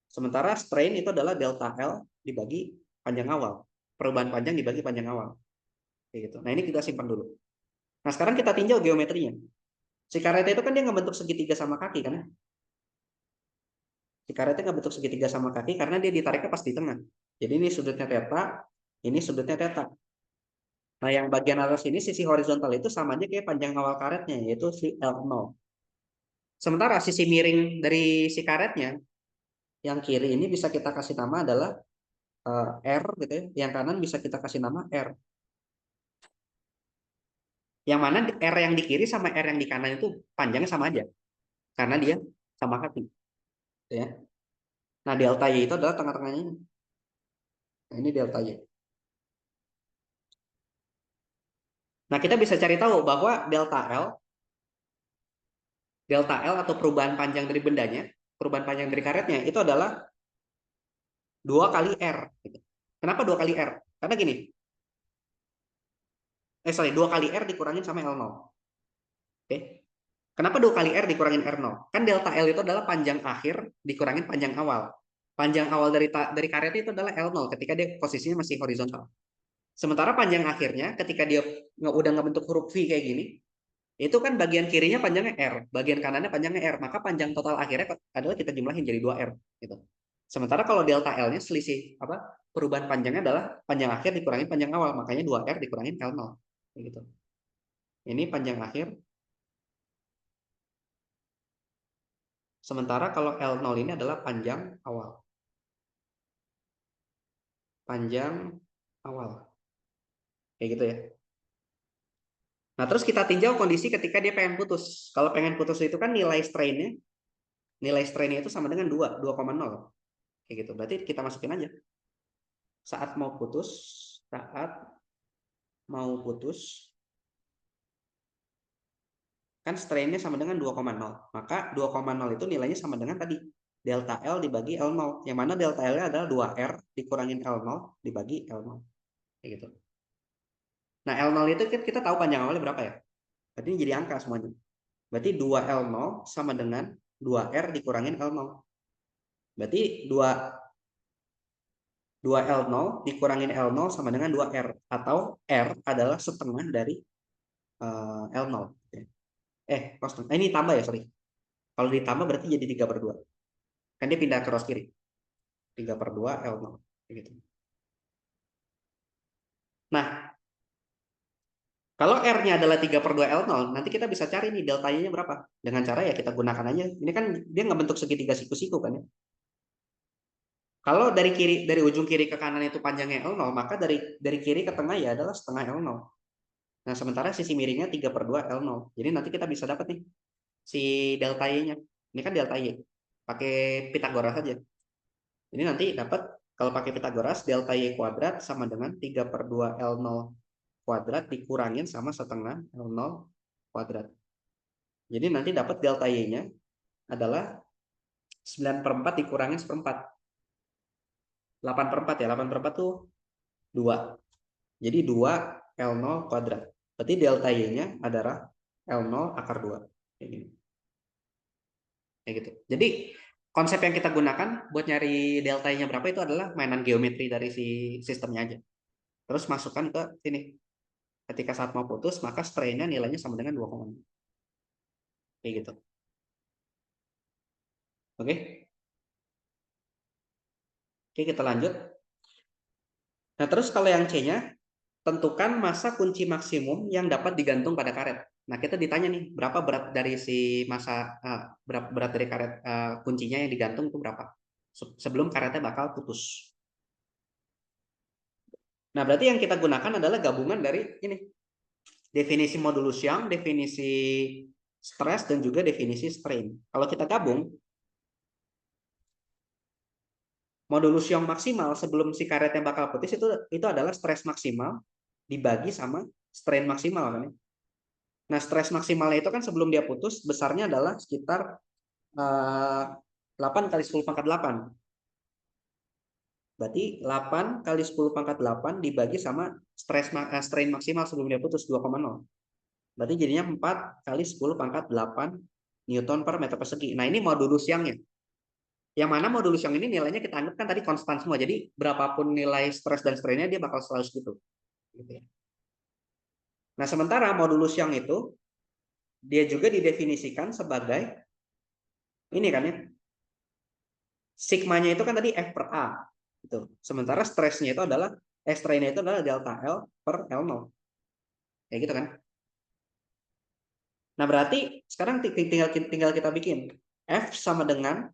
S1: Sementara strain itu adalah delta L dibagi panjang awal. Perubahan panjang dibagi panjang awal. Kayak gitu. Nah, ini kita simpan dulu. Nah, sekarang kita tinjau geometrinya. Si karet itu kan dia ngebentuk segitiga sama kaki kan. Si karetnya ngebentuk segitiga sama kaki karena dia ditariknya pas di tengah. Jadi ini sudutnya theta, ini sudutnya theta. Nah, yang bagian atas ini sisi horizontal itu sama aja kayak panjang awal karetnya, yaitu si L0. Sementara sisi miring dari si karetnya, yang kiri ini bisa kita kasih nama adalah R gitu ya. Yang kanan bisa kita kasih nama R. Yang mana R yang di kiri sama R yang di kanan itu panjangnya sama aja. Karena dia sama kaki. Gitu ya. Nah, delta Y itu adalah tengah-tengahnya. Nah, ini delta Y. Nah, kita bisa cari tahu bahwa delta L atau perubahan panjang dari bendanya, perubahan panjang dari karetnya itu adalah 2 kali R. Gitu. Kenapa 2 kali R? Karena gini, 2 kali R dikurangin sama L0. Oke. Kenapa 2 kali R dikurangin R0? Kan delta L itu adalah panjang akhir dikurangin panjang awal. Panjang awal dari karetnya itu adalah L0 ketika dia posisinya masih horizontal. Sementara panjang akhirnya ketika dia udah ngebentuk huruf V kayak gini, itu kan bagian kirinya panjangnya R, bagian kanannya panjangnya R, maka panjang total akhirnya adalah kita jumlahin jadi 2R gitu. Sementara kalau delta L-nya selisih apa? Perubahan panjangnya adalah panjang akhir dikurangi panjang awal, makanya 2R dikurangin L0 gitu. Ini panjang akhir. Sementara kalau L0 ini adalah panjang awal. Panjang awal. Kayak gitu ya. Nah, terus kita tinjau kondisi ketika dia pengen putus. Kalau pengen putus itu kan nilai strainnya itu sama dengan 2,0. Kayak gitu. Berarti kita masukin aja. Saat mau putus, kan strainnya sama dengan 2,0. Maka 2,0 itu nilainya sama dengan tadi. Delta L dibagi L0. Yang mana delta L-nya adalah 2R dikurangin L0 dibagi L0. Kayak gitu. Nah, L0 itu kita tahu panjang awalnya berapa ya? Berarti ini jadi angka semuanya. Berarti 2L0 sama dengan 2R dikurangin L0. Berarti 2L0 dikurangin L0 sama dengan 2R. Atau R adalah setengah dari L0. Ini tambah ya, sorry. Kalau ditambah berarti jadi 3/2. Kan dia pindah ke cross kiri. 3/2 L0. Gitu. Nah, kalau R-nya adalah 3/2 L0, nanti kita bisa cari nih deltanya berapa. Dengan cara ya kita gunakan aja. Ini kan dia nggak bentuk segitiga siku-siku kan ya. Kalau dari ujung kiri ke kanan itu panjangnya L0, maka dari kiri ke tengah ya adalah setengah L0. Nah, sementara sisi miringnya 3/2 L0. Jadi nanti kita bisa dapat nih si delta Y-nya. Ini kan delta Y. Pakai Pitagoras saja. Ini nanti dapat kalau pakai Pitagoras delta Y kuadrat sama dengan 3/2 L0 kuadrat dikurangin sama setengah L0 kuadrat. Jadi nanti dapat delta Y-nya adalah 9/4 dikurangin 1/4. 8/4 ya. 8/4 tuh 2. Jadi 2 L0 kuadrat. Berarti delta Y-nya adalah L0 akar 2. Kayak gini. Kayak gitu. Jadi konsep yang kita gunakan buat nyari delta Y-nya berapa itu adalah mainan geometri dari si sistemnya aja. Terus masukkan ke sini. Ketika saat mau putus, maka strain-nya nilainya sama dengan 2,0. Kayak gitu. Oke? Oke, kita lanjut. Nah, terus kalau yang C-nya, tentukan masa kunci maksimum yang dapat digantung pada karet. Nah, kita ditanya nih, berapa berat dari si masa berat dari karet kuncinya yang digantung itu berapa? Sebelum karetnya bakal putus. Nah, berarti yang kita gunakan adalah gabungan dari ini. Definisi modulus Young, definisi stress, dan juga definisi strain. Kalau kita gabung, modulus Young maksimal sebelum si karetnya bakal putus itu adalah stres maksimal dibagi sama strain maksimal kan ya. Nah, stres maksimalnya itu kan sebelum dia putus besarnya adalah sekitar 8 kali 10 pangkat 8. Berarti 8 kali 10 pangkat 8 dibagi sama strain maksimal sebelum dia putus 2,0. Berarti jadinya 4 kali 10 pangkat 8 Newton per meter persegi. Nah, ini modulus Young-nya. Yang mana modulus Young ini nilainya kita anggap kan tadi konstan semua. Jadi berapapun nilai stres dan strainnya dia bakal selalu segitu. Gitu ya. Nah, sementara modulus Young itu dia juga didefinisikan sebagai ini kan ya. Sigmanya itu kan tadi F per A. Gitu. Sementara stresnya itu adalah strainnya itu adalah delta L per L0. Kayak gitu kan. Nah, berarti sekarang tinggal kita bikin F sama dengan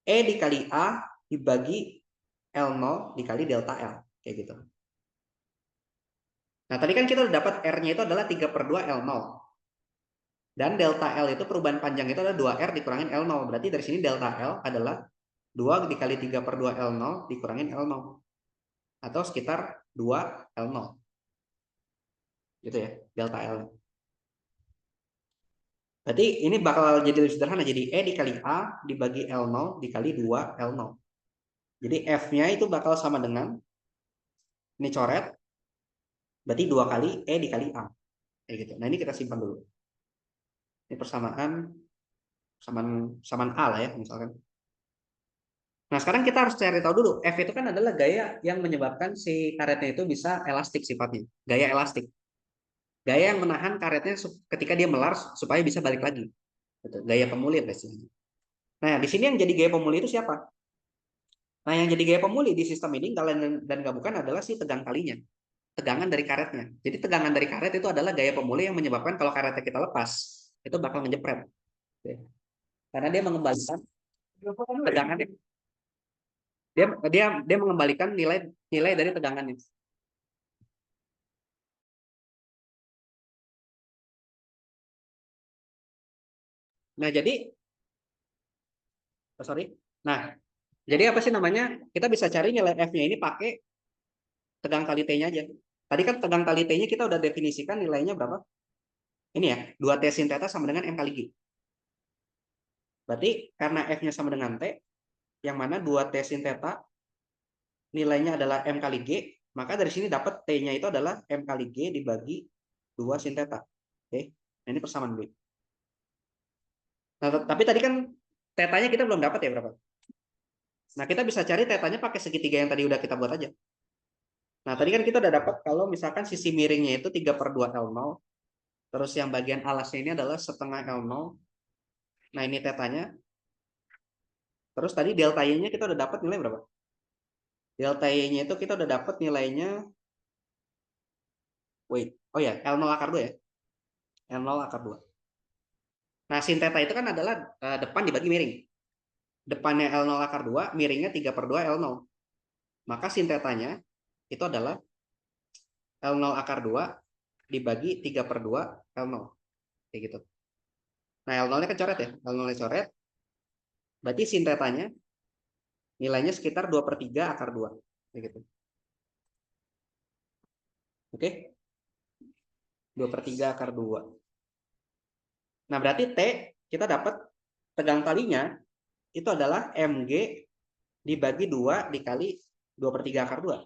S1: E dikali A dibagi L0 dikali delta L. Kayak gitu. Nah, tadi kan kita udah dapat R-nya itu adalah 3/2 L0. Dan delta L itu perubahan panjang itu adalah 2R dikurangin L0. Berarti dari sini delta L adalah 2 dikali 3/2 L0 dikurangin L0. Atau sekitar 2 L0. Gitu ya, delta L. Berarti ini bakal jadi lebih sederhana. Jadi E dikali A dibagi L0 dikali 2 L0. Jadi F-nya itu bakal sama dengan, ini coret, Berarti 2 kali E dikali A. Kayak gitu. Nah, ini kita simpan dulu. Ini persamaan A lah ya, misalkan. Nah, sekarang kita harus cari tahu dulu. F itu kan adalah gaya yang menyebabkan si karetnya itu bisa elastik sifatnya. Gaya elastik. Gaya yang menahan karetnya ketika dia melar supaya bisa balik lagi. Gitu. Gaya pemulih biasanya. Nah, di sini yang jadi gaya pemulih itu siapa? Nah, yang jadi gaya pemulih di sistem ini dan nggak bukan adalah si tegang kalinya. Tegangan dari karetnya. Jadi tegangan dari karet itu adalah gaya pemulih yang menyebabkan kalau karetnya kita lepas, itu bakal ngejepret. Karena dia mengembalikan tegangannya. Dia dia dia mengembalikan nilai nilai dari tegangannya. Nah, jadi sorry. Nah, jadi apa sih namanya? Kita bisa cari nilai F-nya ini pakai tegang kali T-nya aja. Tadi kan tegang kali T-nya kita udah definisikan nilainya berapa? Ini ya, 2T sin theta sama dengan M kali G. Berarti karena F-nya sama dengan T, yang mana 2T sin theta nilainya adalah M kali G, maka dari sini dapat T-nya itu adalah M kali G dibagi 2 sin theta. Oke, nah, ini persamaan B. Nah, tapi tadi kan tetanya kita belum dapat ya berapa? Nah, kita bisa cari tetanya pakai segitiga yang tadi udah kita buat aja. Nah, tadi kan kita udah dapat kalau misalkan sisi miringnya itu 3/2 L0, terus yang bagian alasnya ini adalah setengah L0. Nah, ini tetanya. Terus tadi delta Y-nya kita udah dapat nilai berapa? Delta Y-nya itu kita udah dapat nilainya, wait, oh ya, L0 akar 2 ya. L0 akar 2. Nah, sin theta itu kan adalah depan dibagi miring. Depannya L0 akar 2, miringnya 3/2 L0. Maka sin tetanya itu adalah L0 akar 2 dibagi 3/2 L0. Kayak gitu. Nah, L0-nya kan coret ya. L0-nya coret. Berarti sin tetanya nilainya sekitar 2/3 akar 2. Kayak gitu. Oke? 2/3 akar 2. Nah, berarti T kita dapat tegang kalinya itu adalah Mg dibagi 2 dikali 2/3 akar 2.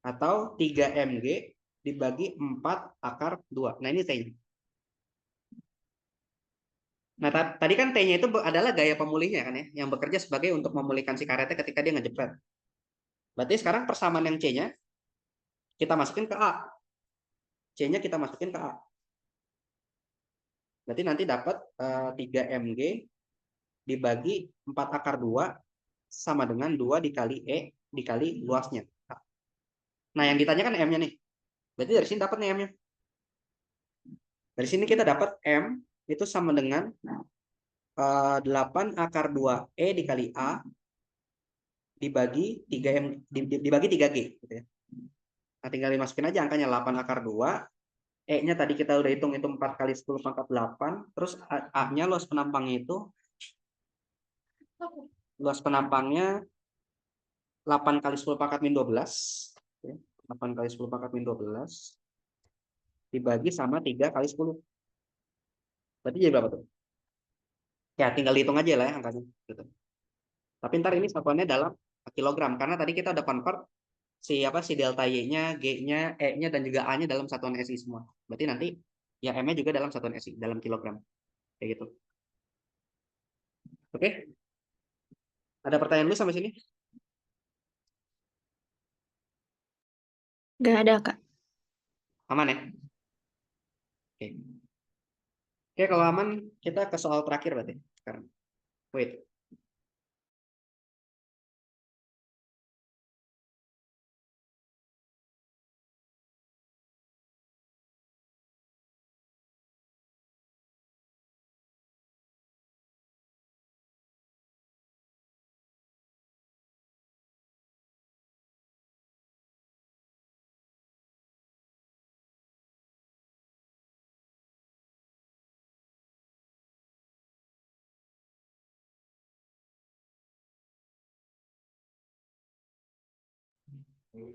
S1: Atau 3 Mg dibagi 4 akar 2. Nah, ini T-nya. Nah, tadi kan T-nya itu adalah gaya pemulihnya kan ya, yang bekerja sebagai untuk memulihkan si karetnya ketika dia ngejepret. Berarti sekarang persamaan yang C-nya kita masukin ke A. C-nya kita masukin ke A. Berarti nanti dapat 3 Mg dibagi 4 akar 2 sama dengan 2 dikali E dikali luasnya. Nah, yang ditanyakan M-nya nih. Berarti dari sini dapat nih M-nya. Dari sini kita dapat M itu sama dengan 8 akar 2 E dikali A dibagi 3M dibagi 3G gitu ya. Nah, tinggal dimasukin aja angkanya 8 akar 2. E-nya tadi kita udah hitung itu 4 kali 10 pangkat 8. Terus A-nya luas penampangnya itu luas penampangnya 8 kali 10 pangkat min 12. 8 kali 10 pangkat min 12 dibagi sama 3 kali 10. Berarti jadi berapa tuh? Ya, tinggal hitung aja lah ya angkanya. Gitu. Tapi ntar ini satuannya dalam kilogram. Karena tadi kita udah convert si delta Y-nya, G-nya, E-nya, dan juga A-nya dalam satuan SI semua. Berarti nanti ya M-nya juga dalam satuan SI, dalam kilogram. Kayak gitu. Oke? Ada pertanyaan dulu sampai sini?
S2: Nggak ada, Kak.
S1: Aman ya? Oke. Oke, kalau aman, kita ke soal terakhir berarti sekarang. Wait.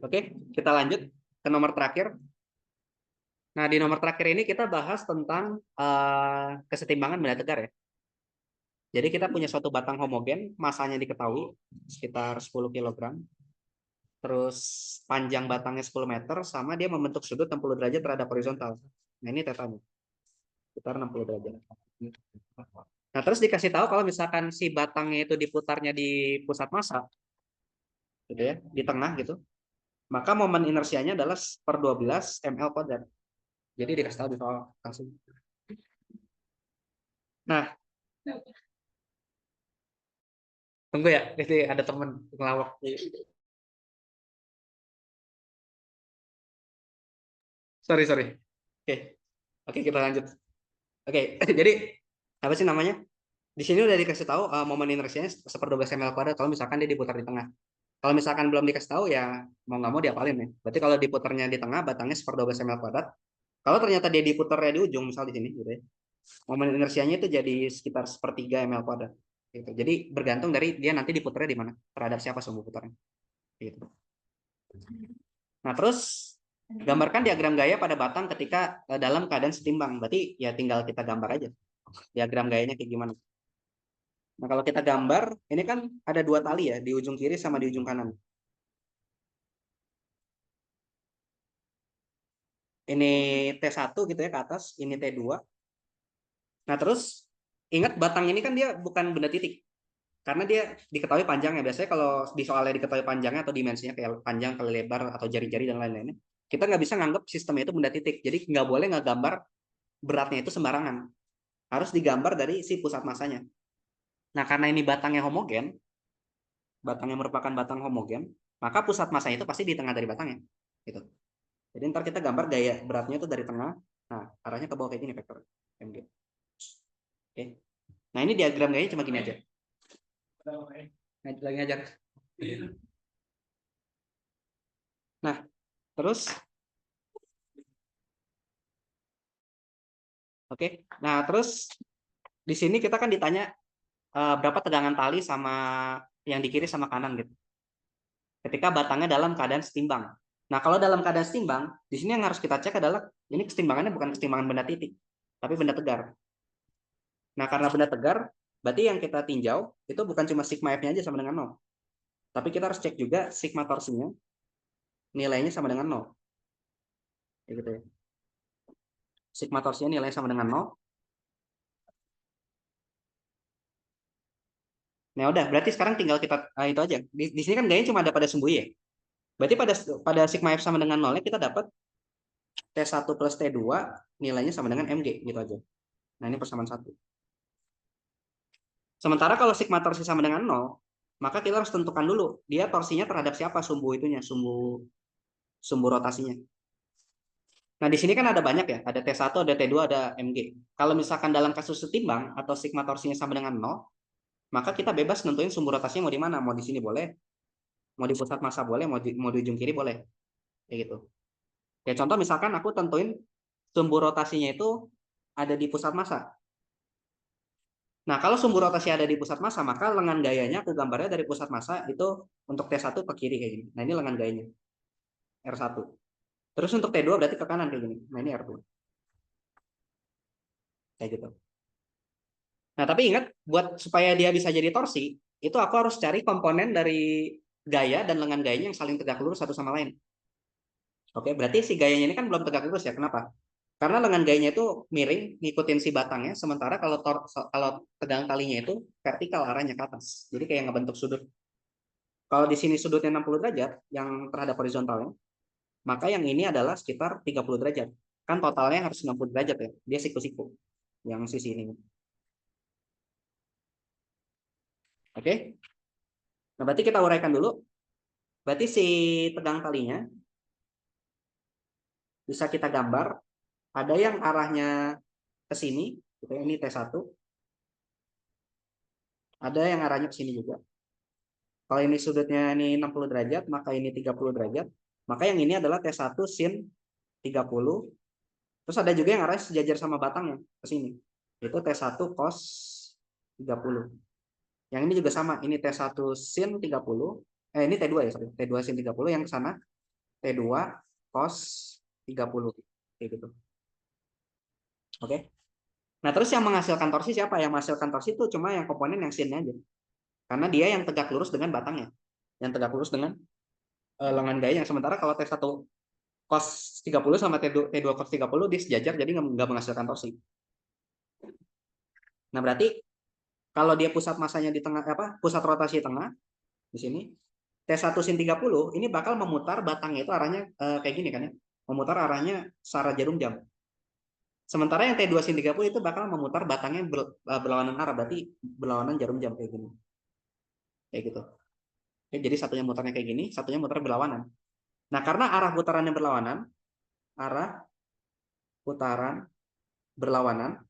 S1: Oke, kita lanjut ke nomor terakhir. Nah, di nomor terakhir ini kita bahas tentang kesetimbangan benda tegar ya. Jadi kita punya suatu batang homogen, masanya diketahui sekitar 10 kg. terus panjang batangnya 10 meter, sama dia membentuk sudut 60 derajat terhadap horizontal. Nah, ini tetanya, sekitar 60 derajat. Nah, terus dikasih tahu kalau misalkan si batangnya itu diputarnya di pusat massa, gitu ya, di tengah gitu, maka momen inersianya adalah per 12 ml kuadrat. Jadi dikasih tahu di soal langsung. Nah, tunggu ya, ini ada temen ngelawak. Sorry, sorry. Oke, oke kita lanjut. Oke, jadi apa sih namanya? Di sini udah dikasih tahu momen inersianya seper 12 ml kuadrat kalau misalkan dia diputar di tengah. Kalau misalkan belum dikasih tahu ya mau nggak mau diapalin ya. Berarti kalau diputarnya di tengah batangnya seper 12 ml kuadrat. Kalau ternyata dia diputarnya di ujung misal di sini gitu ya. Momen inersianya itu jadi sekitar sepertiga ml kuadrat. Gitu. Jadi bergantung dari dia nanti diputarnya di mana, terhadap siapa sumbu putarnya. Gitu. Nah, terus gambarkan diagram gaya pada batang ketika dalam keadaan setimbang. Berarti ya tinggal kita gambar aja diagram gayanya kayak gimana. Nah, kalau kita gambar, ini kan ada dua tali ya, di ujung kiri sama di ujung kanan. Ini T1 gitu ya ke atas, ini T2. Nah, terus ingat batang ini kan dia bukan benda titik. Karena dia diketahui panjangnya. Biasanya kalau di soalnya diketahui panjangnya atau dimensinya kayak panjang kali lebar atau jari-jari dan lain-lainnya, kita nggak bisa nganggap sistemnya itu benda titik. Jadi nggak boleh nggak gambar beratnya itu sembarangan. Harus digambar dari si pusat masanya. Nah, karena ini batangnya homogen, batangnya merupakan batang homogen, maka pusat masanya itu pasti di tengah dari batangnya. Gitu. Jadi ntar kita gambar gaya beratnya itu dari tengah. Nah, arahnya ke bawah kayak gini vektor mg. Oke. Nah, ini diagram gayanya cuma gini aja. Lagi ngajar. Nah, terus oke. Nah, terus di sini kita kan ditanya berapa tegangan tali sama yang di kiri sama kanan gitu. Ketika batangnya dalam keadaan setimbang. Nah, kalau dalam keadaan setimbang, di sini yang harus kita cek adalah ini kesetimbangannya bukan kesetimbangan benda titik, tapi benda tegar. Nah, karena benda tegar, berarti yang kita tinjau itu bukan cuma sigma F-nya aja sama dengan 0. Tapi kita harus cek juga sigma torsinya, nilainya sama dengan 0. Ya gitu ya. Sigma torsinya nilainya sama dengan 0. Nah, udah, berarti sekarang tinggal kita itu aja. Di sini kan gayanya cuma ada pada sumbu ya. Berarti pada sigma F sama dengan 0-nya kita dapat T1 plus T2 nilainya sama dengan Mg gitu aja. Nah, ini persamaan satu. Sementara kalau sigma torsi sama dengan 0, maka kita harus tentukan dulu dia torsinya terhadap siapa sumbu itunya, sumbu rotasinya. Nah, di sini kan ada banyak ya, ada T1, ada T2, ada Mg. Kalau misalkan dalam kasus setimbang atau sigma torsinya sama dengan 0, maka kita bebas nentuin sumbu rotasinya mau di mana, mau di sini boleh, mau di pusat massa boleh, mau di ujung kiri boleh. Kayak gitu. Kayak contoh misalkan aku tentuin sumbu rotasinya itu ada di pusat massa. Nah, kalau sumbu rotasi ada di pusat massa, maka lengan gayanya aku gambarnya dari pusat massa itu untuk T1 ke kiri kayak gini. Nah, ini lengan gayanya, R1. Terus untuk T2 berarti ke kanan kayak gini. Nah, ini R2. Kayak gitu. Nah, tapi ingat, buat supaya dia bisa jadi torsi, itu aku harus cari komponen dari gaya dan lengan gayanya yang saling tegak lurus satu sama lain. Oke, berarti si gayanya ini kan belum tegak lurus ya. Kenapa? Karena lengan gayanya itu miring, ngikutin si batangnya, sementara kalau tegang talinya itu vertikal arahnya ke atas. Jadi kayak ngebentuk sudut. Kalau di sini sudutnya 60 derajat yang terhadap horizontalnya, maka yang ini adalah sekitar 30 derajat. Kan totalnya harus 60 derajat ya. Dia siku-siku yang sisi ini. Oke? Nah, berarti kita uraikan dulu. Berarti si tegang talinya bisa kita gambar. Ada yang arahnya ke sini, gitu ya, ini T1. Ada yang arahnya ke sini juga. Kalau ini sudutnya ini 60 derajat, maka ini 30 derajat. Maka yang ini adalah T1 sin 30. Terus ada juga yang arahnya sejajar sama batangnya ke sini. Itu T1 cos 30. Yang ini juga sama, ini T1 sin 30. Ini T2 ya, sorry. T2 sin 30 yang ke sana T2 cos 30. Kayak gitu. Oke. Nah, terus yang menghasilkan torsi siapa? Yang menghasilkan torsi itu cuma yang komponen yang sinnya aja. Karena dia yang tegak lurus dengan batangnya. Yang tegak lurus dengan lengan gayanya. Sementara kalau T1 cos 30 sama T2 cos 30 dia sejajar, jadi nggak menghasilkan torsi. Nah, berarti kalau dia pusat masanya di tengah, pusat rotasi tengah di sini, T1 sin 30 ini bakal memutar batangnya itu arahnya kayak gini kan ya. Memutar arahnya searah jarum jam. Sementara yang T2 sin 30 itu bakal memutar batangnya berlawanan arah, berarti berlawanan jarum jam kayak gini. Kayak gitu. Oke, jadi satunya mutarnya kayak gini, satunya mutar berlawanan. Nah, karena arah putarannya berlawanan, arah putaran berlawanan,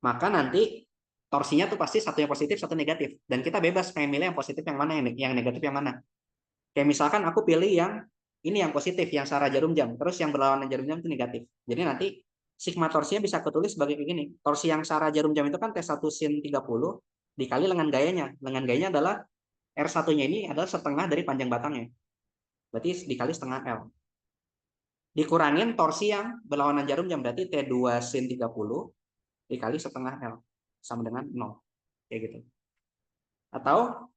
S1: maka nanti torsinya tuh pasti satunya positif, satu negatif. Dan kita bebas pengen milih yang positif yang mana, yang negatif yang mana. Kayak misalkan aku pilih yang ini yang positif, yang searah jarum jam. Terus yang berlawanan jarum jam itu negatif. Jadi nanti sigma torsinya bisa ketulis sebagai kayak gini. Torsi yang searah jarum jam itu kan T1 sin 30 dikali lengan gayanya. Lengan gayanya adalah R1-nya ini adalah setengah dari panjang batangnya. Berarti dikali setengah L. Dikurangin torsi yang berlawanan jarum jam, berarti T2 sin 30 dikali setengah L. Sama dengan 0. Kayak gitu. Atau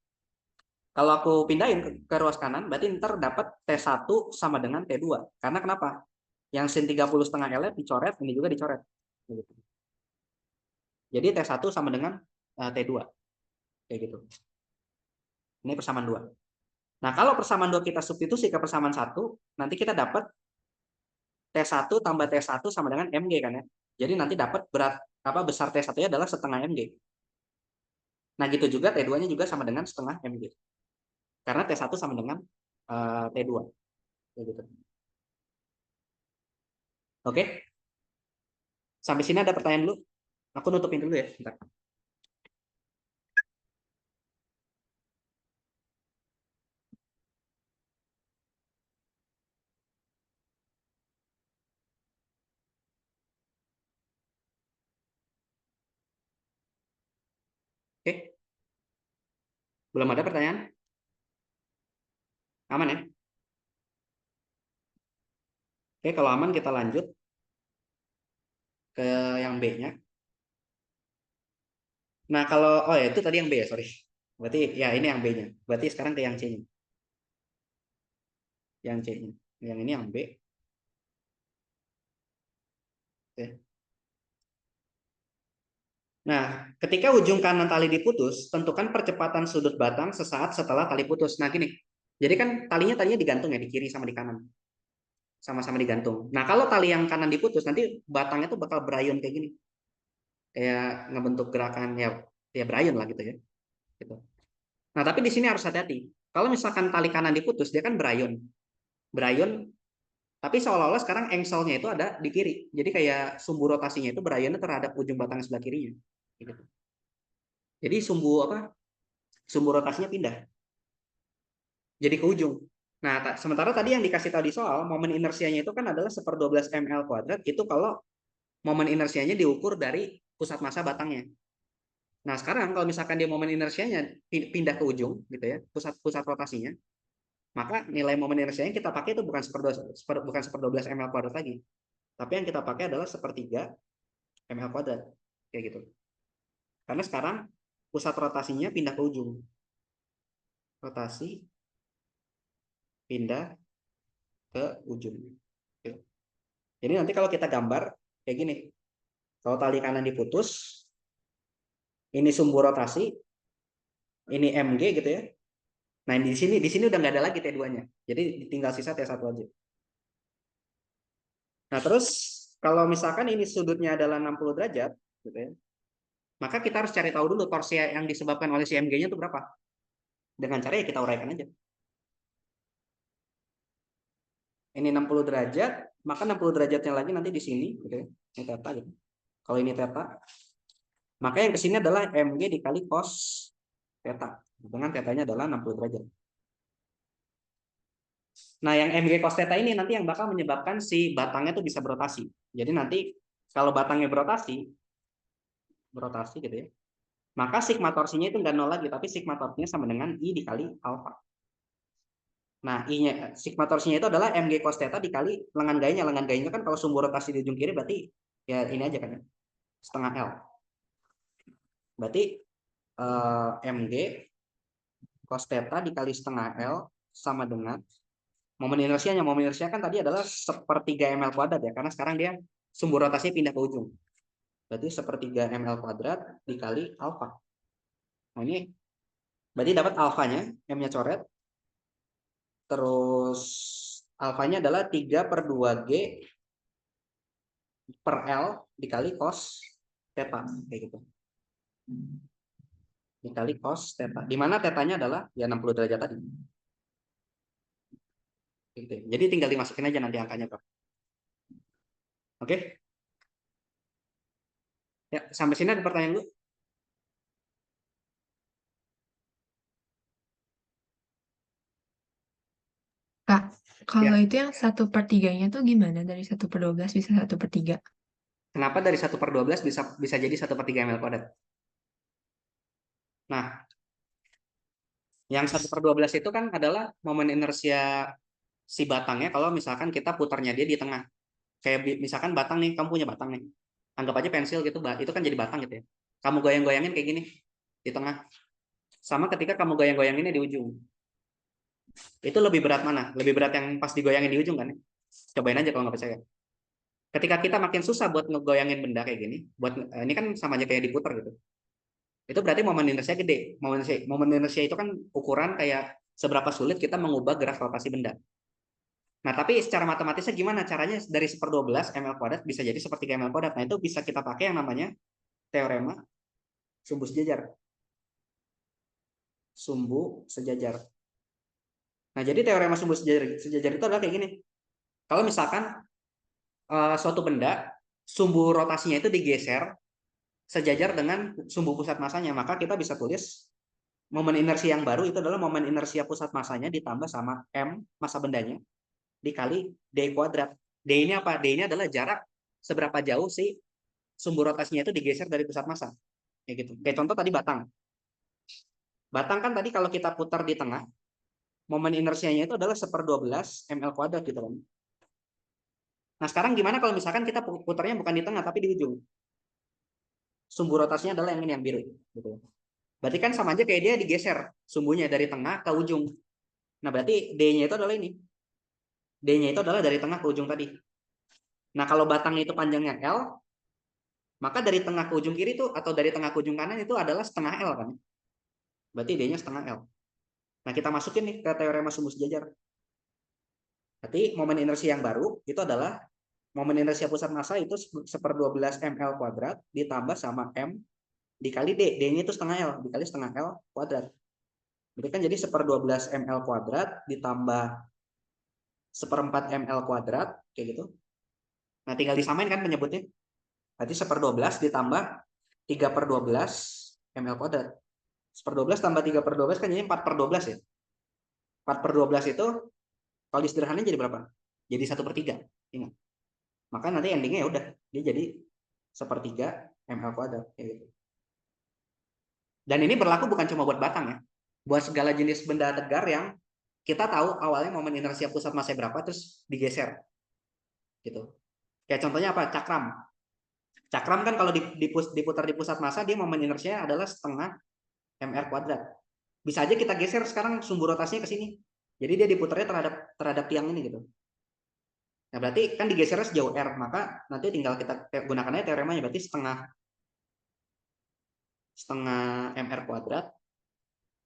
S1: kalau aku pindahin ke ruas kanan, berarti ntar dapat T1 sama dengan T2. Karena kenapa? Yang sin 30 setengah L dicoret, ini juga dicoret. Gitu. Jadi T1 sama dengan T2. Kayak gitu. Ini persamaan 2. Nah, kalau persamaan 2 kita substitusi ke persamaan 1, nanti kita dapat T1 tambah T1 sama dengan Mg kan ya. Jadi nanti dapat berat besar T1-nya adalah setengah Mg. Nah, gitu juga T2-nya juga sama dengan setengah Mg. Karena T1 sama dengan T2. Kayak gitu. Oke? Sampai sini ada pertanyaan dulu? Aku nutupin dulu ya. Bentar. Oke? Belum ada pertanyaan? Aman ya? Oke, kalau aman kita lanjut ke yang B-nya. Nah, kalau, oh ya itu tadi yang B ya, sorry. Berarti ya ini yang B-nya. Berarti sekarang ke yang C-nya. Yang C-nya. Yang ini yang B. Oke. Nah, ketika ujung kanan tali diputus, tentukan percepatan sudut batang sesaat setelah tali putus. Nah, gini. Jadi kan talinya digantung ya, di kiri sama di kanan. Sama-sama digantung. Nah, kalau tali yang kanan diputus, nanti batangnya tuh bakal berayun kayak gini. Kayak ngebentuk gerakan ya berayun lah gitu ya. Gitu. Nah, tapi di sini harus hati-hati. Kalau misalkan tali kanan diputus, dia kan berayun. Berayun, tapi seolah-olah sekarang engselnya itu ada di kiri. Jadi kayak sumbu rotasinya itu berayunnya terhadap ujung batang sebelah kirinya. Gitu. Jadi sumbu rotasinya pindah. Jadi ke ujung. Nah, sementara tadi yang dikasih tahu di soal, momen inersianya itu kan adalah 1/12 ml kuadrat, itu kalau momen inersianya diukur dari pusat massa batangnya. Nah, sekarang kalau misalkan dia momen inersianya pindah ke ujung, gitu ya, pusat rotasinya, maka nilai momen inersianya kita pakai itu bukan 1/12 ml kuadrat lagi, tapi yang kita pakai adalah 1/3 ml kuadrat, kayak gitu. Karena sekarang pusat rotasinya pindah ke ujung, rotasi pindah ke ujung. Jadi nanti kalau kita gambar kayak gini, kalau tali kanan diputus, ini sumbu rotasi, ini Mg gitu ya. Nah, di sini udah nggak ada lagi T2-nya. Jadi tinggal sisa T1 aja. Nah, terus kalau misalkan ini sudutnya adalah 60 derajat, gitu ya, maka kita harus cari tahu dulu torsi yang disebabkan oleh si Mg-nya itu berapa. Dengan cara ya kita uraikan aja. Ini 60 derajat, maka 60 derajatnya lagi nanti di sini, gitu ya. Ini theta gitu. Kalau ini theta, maka yang ke sini adalah Mg dikali cos theta. Dengan tetanya adalah 60 derajat. Nah, yang Mg cos theta ini nanti yang bakal menyebabkan si batangnya tuh bisa berotasi. Jadi nanti kalau batangnya berotasi gitu ya, maka sigma torsinya itu nggak nol lagi, tapi sigma torsinya sama dengan I dikali alfa. Nah, I-nya, sigma torsinya itu adalah Mg cos theta dikali lengan gayanya. Lengan gayanya kan kalau sumbu rotasi di ujung kiri berarti ya ini aja kan ya, setengah L. Berarti Mg cos theta dikali setengah L sama dengan momen inersia kan tadi adalah sepertiga ml kuadrat ya, karena sekarang dia sumbu rotasinya pindah ke ujung. Berarti sepertiga ml kuadrat dikali alfa. Nah ini berarti dapat alfanya, m-nya coret, terus alfanya adalah 3/2G per L dikali cos theta, kayak gitu. Dikali cos theta. Di mana tetanya adalah ya 60 derajat tadi. Gitu. Jadi tinggal dimasukin aja nanti angkanya, Pak. Oke? Ya, sampai sini ada pertanyaan dulu?
S2: Kak, kalau
S1: Ya.
S2: itu yang 1/3-nya tuh gimana? Dari 1/12 bisa 1/3?
S1: Kenapa dari 1/12 bisa jadi 1/3 ml kuadrat? Nah, yang 1/12 itu kan adalah momen inersia si batangnya kalau misalkan kita putarnya dia di tengah. Kayak misalkan batang nih, kamu punya batang nih. Anggap aja pensil gitu, itu kan jadi batang gitu ya. Kamu goyang-goyangin kayak gini di tengah. Sama ketika kamu goyang-goyanginnya di ujung. Itu lebih berat mana? Lebih berat yang pas digoyangin di ujung kan? Cobain aja kalau nggak percaya. Ketika kita makin susah buat ngegoyangin benda kayak gini, ini kan sama aja kayak diputar gitu. Itu berarti momen inersia gede. Momen inersia itu kan ukuran kayak seberapa sulit kita mengubah gerak rotasi benda. Nah, tapi secara matematisnya gimana caranya dari 1/12 ml kuadrat bisa jadi sepertiga ml kuadrat. Nah, itu bisa kita pakai yang namanya teorema sumbu sejajar. Sumbu sejajar. Nah, jadi teorema sumbu sejajar itu adalah kayak gini. Kalau misalkan suatu benda sumbu rotasinya itu digeser sejajar dengan sumbu pusat masanya, maka kita bisa tulis momen inersi yang baru itu adalah momen inersia pusat masanya ditambah sama M massa bendanya dikali D kuadrat. D ini apa? D ini adalah jarak seberapa jauh si sumbu rotasinya itu digeser dari pusat massa. Kayak gitu. Kayak contoh tadi batang. Batang kan tadi kalau kita putar di tengah, momen inersianya itu adalah 1/12 ml kuadrat gitu kan. Nah sekarang gimana kalau misalkan kita putarnya bukan di tengah tapi di ujung? Sumbu rotasinya adalah yang ini yang biru. Gitu. Berarti kan sama aja kayak dia digeser sumbunya dari tengah ke ujung. Nah berarti D-nya itu adalah ini. D-nya itu adalah dari tengah ke ujung tadi. Nah kalau batang itu panjangnya L, maka dari tengah ke ujung kiri itu atau dari tengah ke ujung kanan itu adalah setengah L kan. Berarti D-nya setengah L. Nah kita masukin nih ke teorema sumbu sejajar. Berarti momen inersi yang baru itu adalah momen inersi pusat massa itu 1/12 ml kuadrat ditambah sama M dikali D. D-nya itu setengah L dikali setengah L kuadrat. Berarti kan jadi 1/12 ml kuadrat ditambah 1/4 ml kuadrat kayak gitu. Nah tinggal disamain kan penyebutnya. Berarti 1/12 ditambah 3/12 ml kuadrat. 1/12 tambah 3/12 kan jadi 4/12 ya. 4/12 itu kalau disederhanain jadi berapa? Jadi 1/3. Ingat. Maka nanti endingnya ya udah dia jadi 1/3 ml kuadrat kayak gitu. Dan ini berlaku bukan cuma buat batang ya. Buat segala jenis benda tegar yang kita tahu awalnya momen inersia pusat massa berapa terus digeser gitu. Kayak contohnya apa? Cakram. Cakram kan kalau diputar di pusat massa dia momen inersinya adalah setengah mr kuadrat. Bisa aja kita geser sekarang sumbu rotasinya ke sini. Jadi dia diputarnya terhadap tiang ini gitu. Nah, berarti kan digesernya sejauh R, maka nanti tinggal kita gunakan aja teoremanya berarti setengah setengah mr kuadrat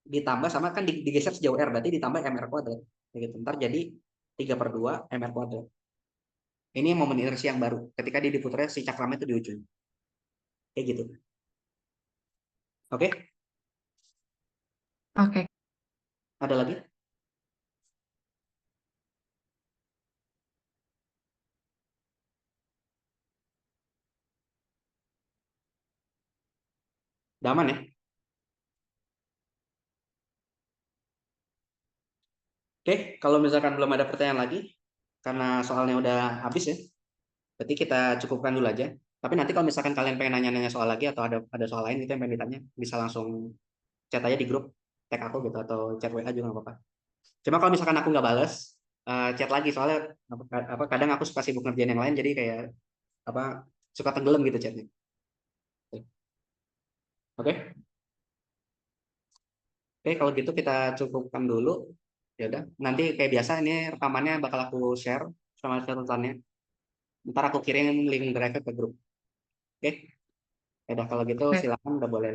S1: ditambah sama kan digeser sejauh R berarti ditambah mr kuadrat. Gitu. Ntar jadi 3/2 mr kuadrat. Ini momen inersi yang baru ketika dia diputarnya si cakramnya itu di ujung. Kayak gitu. Oke?
S2: Oke.
S1: Ada lagi? Daman ya? Oke, kalau misalkan belum ada pertanyaan lagi, karena soalnya udah habis ya, berarti kita cukupkan dulu aja. Tapi nanti kalau misalkan kalian pengen nanya-nanya soal lagi atau ada soal lain gitu yang pengen ditanya, bisa langsung chat aja di grup, tag aku gitu atau chat WA juga nggak apa-apa. Cuma kalau misalkan aku nggak bales, chat lagi soalnya kadang aku suka sibuk ngerjain yang lain jadi kayak apa suka tenggelam gitu chatnya. Oke, Oke, kalau gitu kita cukupkan dulu. Ya udah, nanti kayak biasa ini rekamannya bakal aku share sama catatannya. Ntar aku kirim link drive ke grup. Oke, ya udah kalau gitu
S2: Oke.
S1: silakan udah boleh.